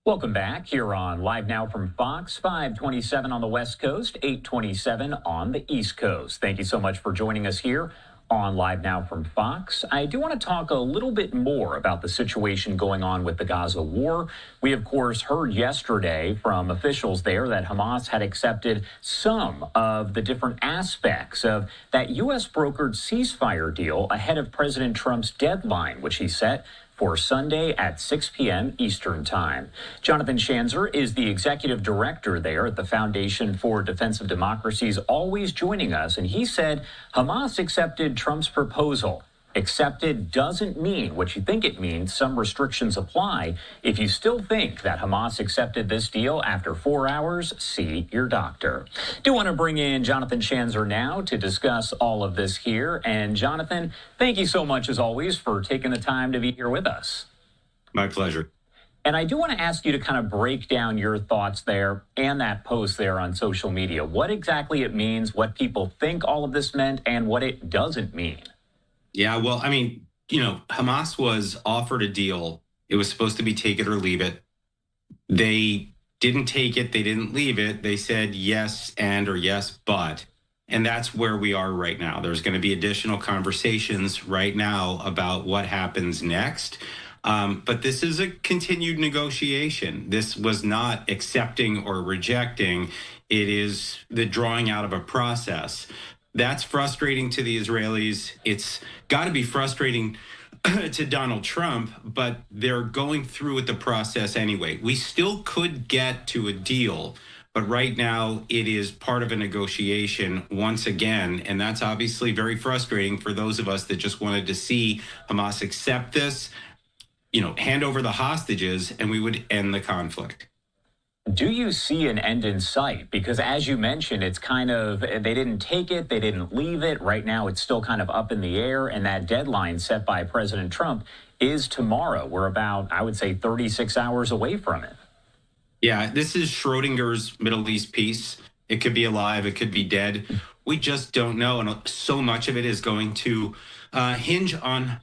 Welcome back here on Live Now from Fox, 527 on the West Coast, 827 on the East Coast. Thank you so much for joining us here on Live Now from Fox. I do want to talk a little bit more about the situation going on with the Gaza war. We, of course, heard yesterday from officials there that Hamas had accepted some of the different aspects of that U.S. brokered ceasefire deal ahead of President Trump's deadline, which he set for Sunday at 6 p.m. Eastern Time. Jonathan Schanzer is the executive director there at the Foundation for Defense of Democracy, always joining us, and he said Hamas accepted Trump's proposal. Accepted doesn't mean what you think it means. Some restrictions apply. If you still think that Hamas accepted this deal after 4 hours, see your doctor. Do want to bring in Jonathan Schanzer now to discuss all of this here. And Jonathan, thank you so much as always for taking the time to be here with us. My pleasure. And I do want to ask you to kind of break down your thoughts there and that post there on social media. What exactly it means, what people think all of this meant, and what it doesn't mean. Yeah, well, I mean, Hamas was offered a deal. It was supposed to be take it or leave it. They didn't take it. They didn't leave it. They said yes and or yes, but. And that's where we are right now. There's going to be additional conversations right now about what happens next. But this is a continued negotiation. This was not accepting or rejecting. It is the drawing out of a process. That's frustrating to the Israelis. It's got to be frustrating to Donald Trump, but they're going through with the process anyway. We still could get to a deal, but right now it is part of a negotiation once again, and that's obviously very frustrating for those of us that just wanted to see Hamas accept this, hand over the hostages, and we would end the conflict. Do you see an end in sight? Because as you mentioned, it's kind of, they didn't take it, they didn't leave it. Right now, it's still kind of up in the air. And that deadline set by President Trump is tomorrow. We're about, I would say, 36 hours away from it. Yeah, this is Schrodinger's Middle East peace. It could be alive, it could be dead. We just don't know. And so much of it is going to hinge on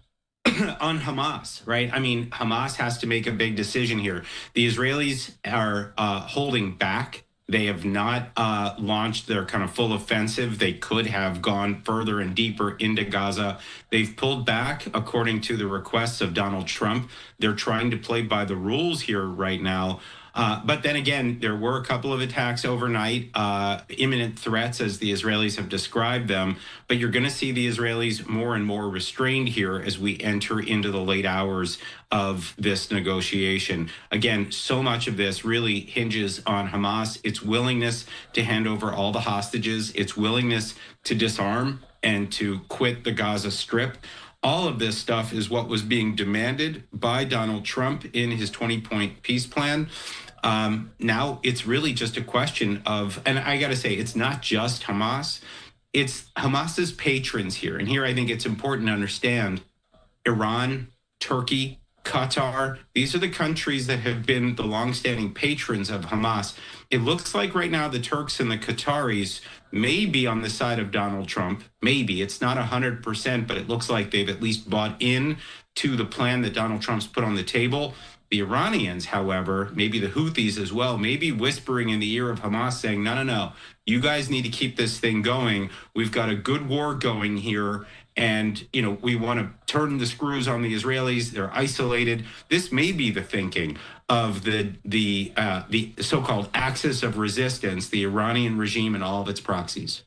Hamas, right? I mean, Hamas has to make a big decision here. The Israelis are holding back. They have not launched their kind of full offensive. They could have gone further and deeper into Gaza. They've pulled back according to the requests of Donald Trump. They're trying to play by the rules here right now. But then again, there were a couple of attacks overnight, imminent threats as the Israelis have described them. But you're going to see the Israelis more and more restrained here as we enter into the late hours of this negotiation. Again, so much of this really hinges on Hamas, its willingness to hand over all the hostages, its willingness to disarm and to quit the Gaza Strip. All of this stuff is what was being demanded by Donald Trump in his 20-point peace plan. Now it's really just a question of, and I got to say, it's not just Hamas, it's Hamas's patrons here. And here I think it's important to understand Iran, Turkey, Qatar, these are the countries that have been the longstanding patrons of Hamas. It looks like right now the Turks and the Qataris may be on the side of Donald Trump. Maybe. It's not 100%, but it looks like they've at least bought in to the plan that Donald Trump's put on the table. The Iranians, however, maybe the Houthis as well, maybe whispering in the ear of Hamas saying, no, you guys need to keep this thing going. We've got a good war going here. And, we want to turn the screws on the Israelis. They're isolated. This may be the thinking of the so-called axis of resistance, the Iranian regime and all of its proxies.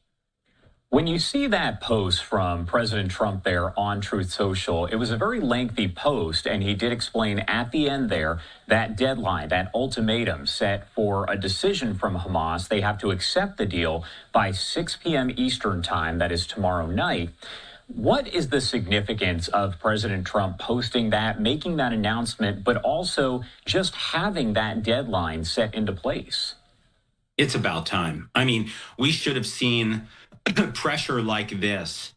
When you see that post from President Trump there on Truth Social, it was a very lengthy post, and he did explain at the end there that deadline, that ultimatum set for a decision from Hamas. They have to accept the deal by 6 p.m. Eastern time, that is tomorrow night. What is the significance of President Trump posting that, making that announcement, but also just having that deadline set into place? It's about time. I mean, we should have seen pressure like this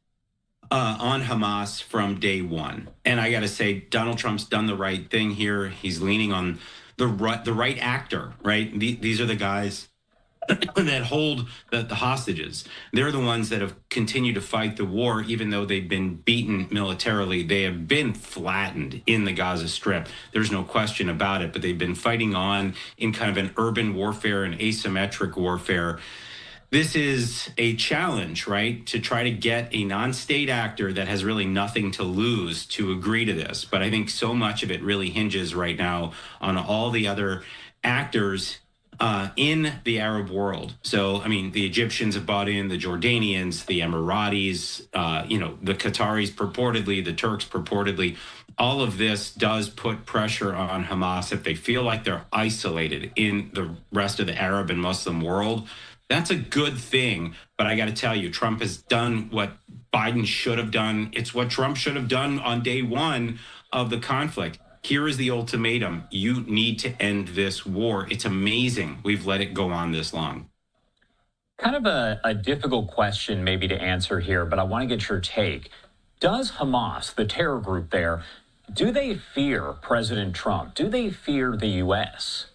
on Hamas from day one. And I got to say, Donald Trump's done the right thing here. He's leaning on the right actor, right? These are the guys that hold the hostages. They're the ones that have continued to fight the war, even though they've been beaten militarily. They have been flattened in the Gaza Strip. There's no question about it, but they've been fighting on in kind of an urban warfare and asymmetric warfare. This is a challenge, right, to try to get a non-state actor that has really nothing to lose to agree to this. But I think so much of it really hinges right now on all the other actors in the Arab world. So, I mean, the Egyptians have bought in, the Jordanians, the Emiratis, the Qataris purportedly, the Turks purportedly. All of this does put pressure on Hamas if they feel like they're isolated in the rest of the Arab and Muslim world. That's a good thing. But I got to tell you, Trump has done what Biden should have done. It's what Trump should have done on day one of the conflict. Here is the ultimatum. You need to end this war. It's amazing we've let it go on this long. Kind of a difficult question maybe to answer here, but I want to get your take. Does Hamas, the terror group there, do they fear President Trump? Do they fear the U.S.?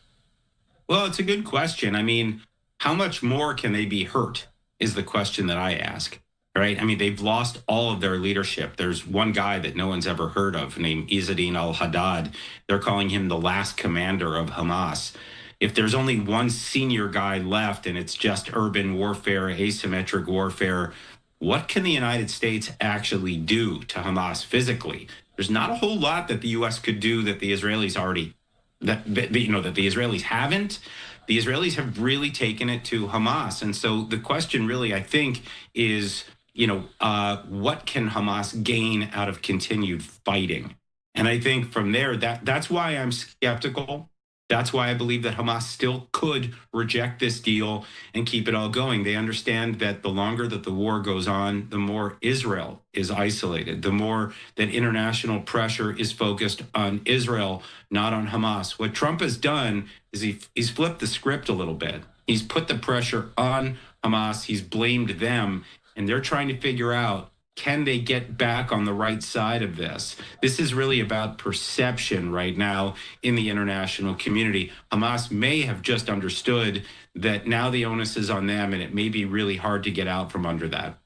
Well, it's a good question. I mean, how much more can they be hurt is the question that I ask, right? I mean, they've lost all of their leadership. There's one guy that no one's ever heard of named Izzadin al-Haddad. They're calling him the last commander of Hamas. If there's only one senior guy left and it's just urban warfare, asymmetric warfare, what can the United States actually do to Hamas physically? There's not a whole lot that the U.S. could do that the Israelis already, that the Israelis haven't. The Israelis have really taken it to Hamas. And so the question really, I think, is, what can Hamas gain out of continued fighting? And I think from there, that's why I'm skeptical. That's why I believe that Hamas still could reject this deal and keep it all going. They understand that the longer that the war goes on, the more Israel is isolated, the more that international pressure is focused on Israel, not on Hamas. What Trump has done is he's flipped the script a little bit. He's put the pressure on Hamas. He's blamed them, and they're trying to figure out, can they get back on the right side of this? This is really about perception right now in the international community. Hamas may have just understood that now the onus is on them, and it may be really hard to get out from under that.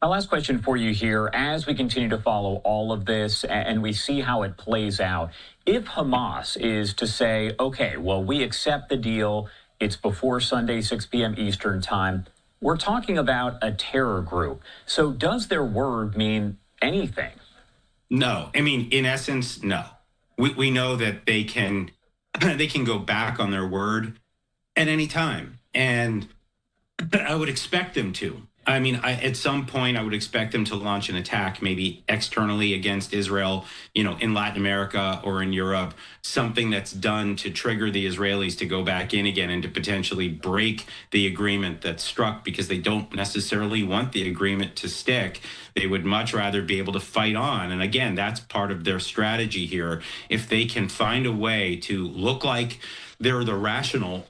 My last question for you here, as we continue to follow all of this and we see how it plays out, if Hamas is to say, okay, well, we accept the deal, it's before Sunday, 6 p.m. Eastern time, we're talking about a terror group. So does their word mean anything? No. I mean, in essence, no. We know that they can go back on their word at any time. And I would expect them to. I mean, at some point, I would expect them to launch an attack, maybe externally against Israel, in Latin America or in Europe, something that's done to trigger the Israelis to go back in again and to potentially break the agreement that's struck, because they don't necessarily want the agreement to stick. They would much rather be able to fight on. And again, that's part of their strategy here. If they can find a way to look like they're the rational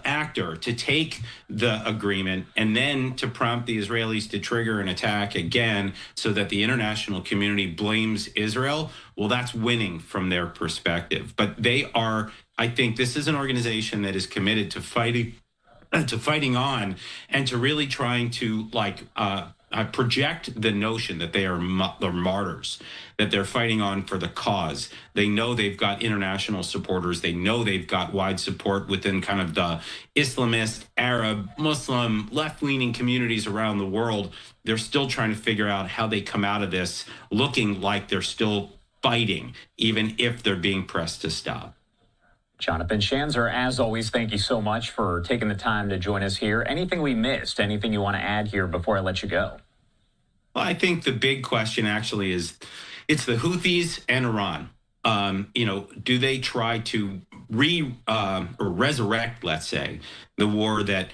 actor, to take the agreement and then to prompt the Israelis to trigger an attack again so that the international community blames Israel, well, that's winning from their perspective. But they are, I think this is an organization that is committed to fighting on and to really trying to project the notion that they are they're martyrs, that they're fighting on for the cause. They know they've got international supporters. They know they've got wide support within kind of the Islamist, Arab, Muslim, left-leaning communities around the world. They're still trying to figure out how they come out of this looking like they're still fighting, even if they're being pressed to stop. Jonathan Schanzer, as always, thank you so much for taking the time to join us here. Anything we missed? Anything you want to add here before I let you go? Well, I think the big question actually is, it's the Houthis and Iran. Do they try to resurrect, let's say, the war that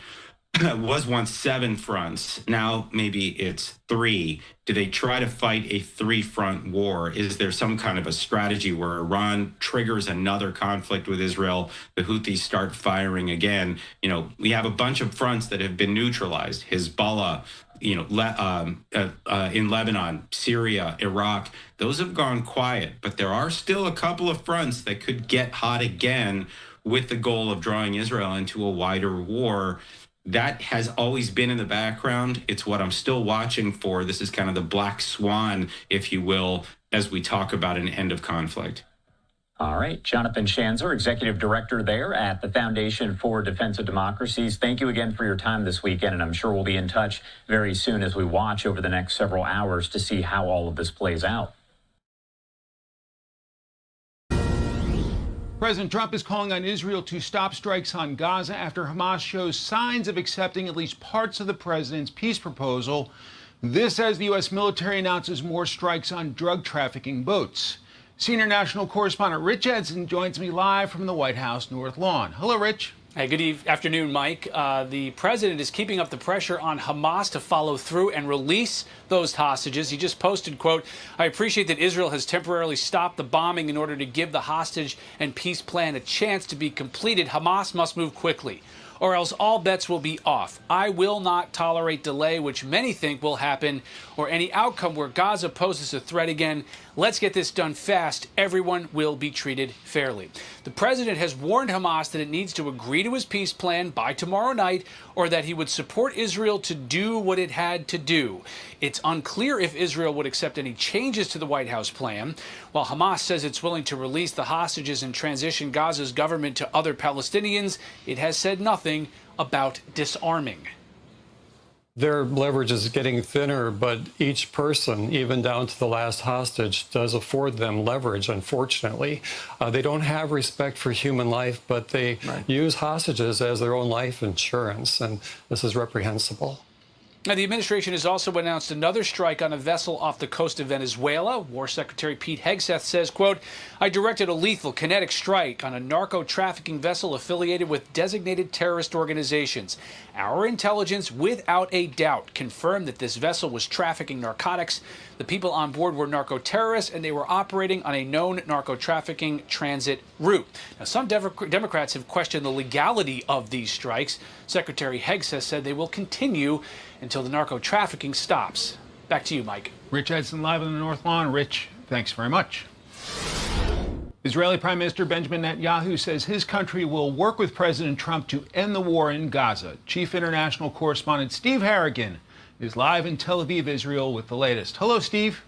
was once 7 fronts, now maybe it's 3. Do they try to fight a 3-front war? Is there some kind of a strategy where Iran triggers another conflict with Israel, the Houthis start firing again? We have a bunch of fronts that have been neutralized. Hezbollah, in Lebanon, Syria, Iraq, those have gone quiet, but there are still a couple of fronts that could get hot again with the goal of drawing Israel into a wider war. That has always been in the background. It's what I'm still watching for. This is kind of the black swan, if you will, as we talk about an end of conflict. All right. Jonathan Schanzer, Executive Director there at the Foundation for Defense of Democracies. Thank you again for your time this weekend, and I'm sure we'll be in touch very soon as we watch over the next several hours to see how all of this plays out. President Trump is calling on Israel to stop strikes on Gaza after Hamas shows signs of accepting at least parts of the president's peace proposal. This as the U.S. military announces more strikes on drug trafficking boats. Senior national correspondent Rich Edson joins me live from the White House North Lawn. Hello, Rich. Hey, good afternoon, Mike. The president is keeping up the pressure on Hamas to follow through and release those hostages. He just posted, quote, "I appreciate that Israel has temporarily stopped the bombing in order to give the hostage and peace plan a chance to be completed. Hamas must move quickly, or else all bets will be off. I will not tolerate delay, which many think will happen, or any outcome where Gaza poses a threat again. Let's get this done fast. Everyone will be treated fairly." The president has warned Hamas that it needs to agree to his peace plan by tomorrow night, or that he would support Israel to do what it had to do. It's unclear if Israel would accept any changes to the White House plan. While Hamas says it's willing to release the hostages and transition Gaza's government to other Palestinians, it has said nothing about disarming. Their leverage is getting thinner, but each person, even down to the last hostage, does afford them leverage, unfortunately. They don't have respect for human life, but they use hostages as their own life insurance, and this is reprehensible. Now, the administration has also announced another strike on a vessel off the coast of Venezuela. War Secretary Pete Hegseth says, quote, "I directed a lethal kinetic strike on a narco-trafficking vessel affiliated with designated terrorist organizations. Our intelligence, without a doubt, confirmed that this vessel was trafficking narcotics. The people on board were narco-terrorists, and they were operating on a known narco-trafficking transit route." Now, some Democrats have questioned the legality of these strikes. Secretary Hegseth said they will continue until the narco-trafficking stops. Back to you, Mike. Rich Edson live on the North Lawn. Rich, thanks very much. Israeli Prime Minister Benjamin Netanyahu says his country will work with President Trump to end the war in Gaza. Chief international correspondent Steve Harrigan is live in Tel Aviv, Israel, with the latest. Hello, Steve.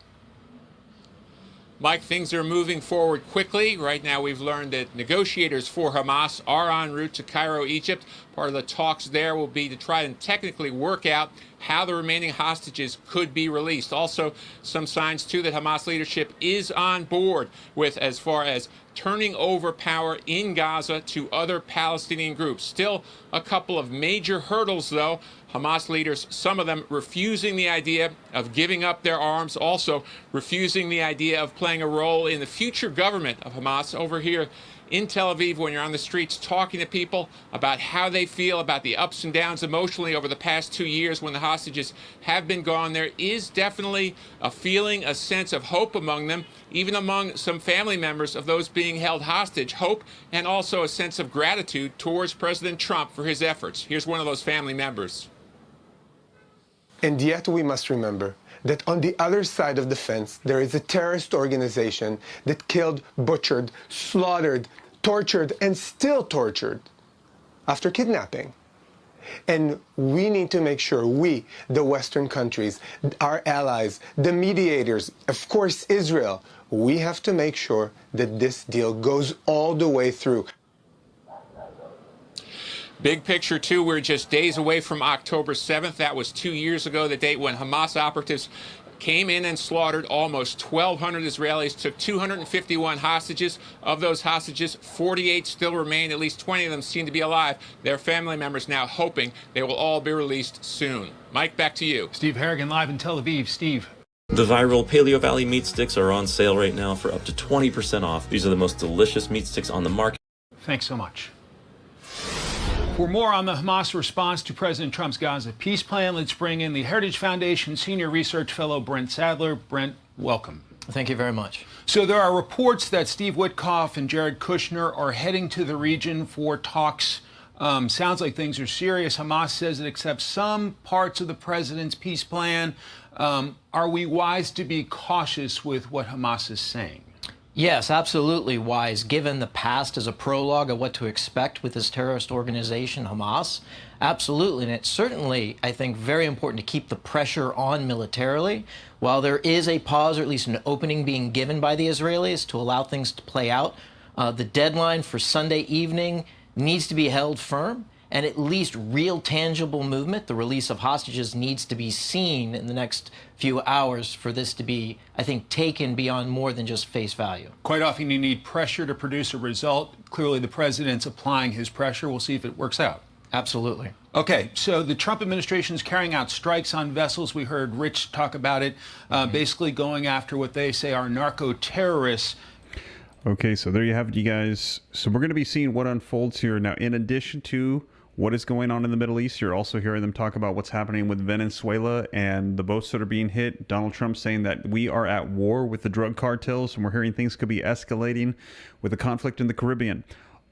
Mike, things are moving forward quickly. Right now, we've learned that negotiators for Hamas are en route to Cairo, Egypt. Part of the talks there will be to try and technically work out how the remaining hostages could be released. Also, some signs, too, that Hamas leadership is on board with as far as turning over power in Gaza to other Palestinian groups. Still a couple of major hurdles, though. Hamas leaders, some of them refusing the idea of giving up their arms, also refusing the idea of playing a role in the future government of Hamas. Over here in Tel Aviv, when you're on the streets talking to people about how they feel about the ups and downs emotionally over the past 2 years when the hostages have been gone, there is definitely a feeling, a sense of hope among them, even among some family members of those being held hostage. Hope and also a sense of gratitude towards President Trump for his efforts. Here's one of those family members. And yet we must remember that on the other side of the fence, there is a terrorist organization that killed, butchered, slaughtered, tortured, and still tortured after kidnapping. And we need to make sure we, the Western countries, our allies, the mediators, of course, Israel, we have to make sure that this deal goes all the way through. Big picture, too, we're just days away from October 7th. That was 2 years ago, the date when Hamas operatives came in and slaughtered almost 1,200 Israelis, took 251 hostages. Of those hostages, 48 still remain. At least 20 of them seem to be alive. Their family members now hoping they will all be released soon. Mike, back to you. Steve Harrigan live in Tel Aviv. Steve. The viral Paleo Valley meat sticks are on sale right now for up to 20% off. These are the most delicious meat sticks on the market. Thanks so much. For more on the Hamas response to President Trump's Gaza peace plan, let's bring in the Heritage Foundation Senior Research Fellow Brent Sadler. Brent, welcome. Thank you very much. So there are reports that Steve Witkoff and Jared Kushner are heading to the region for talks Sounds like things are serious. Hamas says it accepts some parts of the president's peace plan. Are we wise to be cautious with what Hamas is saying? Yes, absolutely wise, given the past as a prologue of what to expect with this terrorist organization, Hamas. Absolutely. And it's certainly, I think, very important to keep the pressure on militarily. While there is a pause, or at least an opening being given by the Israelis to allow things to play out, the deadline for Sunday evening needs to be held firm. And at least real tangible movement, the release of hostages, needs to be seen in the next few hours for this to be, I think, taken beyond more than just face value. Quite often you need pressure to produce a result. Clearly the president's applying his pressure. We'll see if it works out. Absolutely. Okay, so the Trump administration is carrying out strikes on vessels. We heard Rich talk about it, basically going after what they say are narco-terrorists. Okay, so there you have it, you guys. So we're going to be seeing what unfolds here. Now, in addition to what is going on in the Middle East, you're also hearing them talk about what's happening with Venezuela and the boats that are being hit. Donald Trump saying that we are at war with the drug cartels, and we're hearing things could be escalating with the conflict in the Caribbean.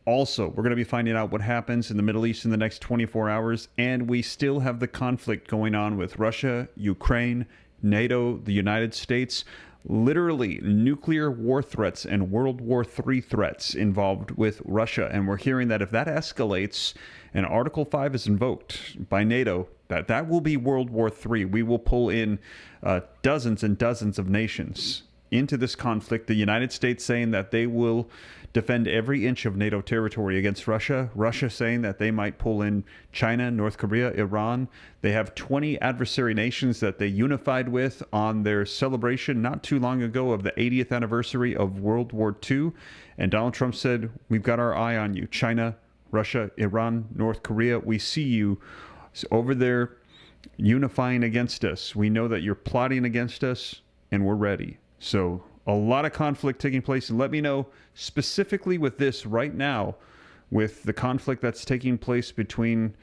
Also, we're going to be finding out what happens in the Middle East in the next 24 hours, and we still have the conflict going on with Russia, Ukraine, NATO, the United States. Literally nuclear war threats and World War III threats involved with Russia. And we're hearing that if that escalates and Article 5 is invoked by NATO, that will be World War III. We will pull in dozens and dozens of nations into this conflict. The United States saying that they will defend every inch of NATO territory against Russia. Russia saying that they might pull in China, North Korea, Iran. They have 20 adversary nations that they unified with on their celebration not too long ago of the 80th anniversary of World War II. And Donald Trump said, we've got our eye on you. China, Russia, Iran, North Korea, we see you over there unifying against us. We know that you're plotting against us, and we're ready. So a lot of conflict taking place. And let me know specifically with this right now, with the conflict that's taking place between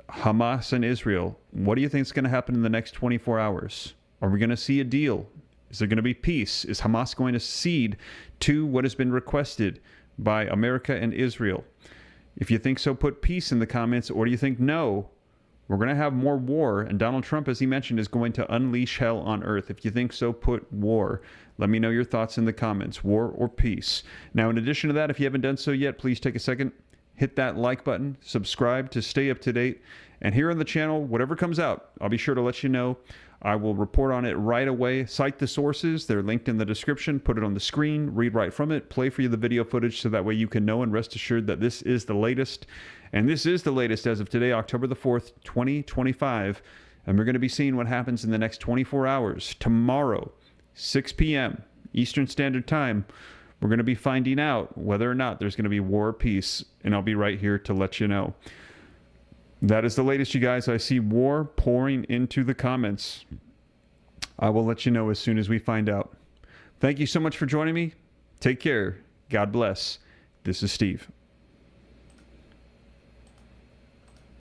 Hamas and Israel. What do you think is going to happen in the next 24 hours? Are we going to see a deal? Is there going to be peace? Is Hamas going to cede to what has been requested by America and Israel? If you think so, put peace in the comments. Or do you think no, we're going to have more war, and Donald Trump, as he mentioned, is going to unleash hell on earth? If you think so, put war. Let me know your thoughts in the comments, war or peace. Now, in addition to that, if you haven't done so yet, please take a second, hit that like button, subscribe to stay up to date. And here on the channel, whatever comes out, I'll be sure to let you know. I will report on it right away. Cite the sources. They're linked in the description. Put it on the screen. Read right from it. Play for you the video footage so that way you can know and rest assured that this is the latest. And this is the latest as of today, October the 4th, 2025. And we're going to be seeing what happens in the next 24 hours. Tomorrow, 6 p.m. Eastern Standard Time, we're going to be finding out whether or not there's going to be war or peace. And I'll be right here to let you know. That is the latest, you guys. I see war pouring into the comments. I will let you know as soon as we find out. Thank you so much for joining me. Take care. God bless. This is Steve.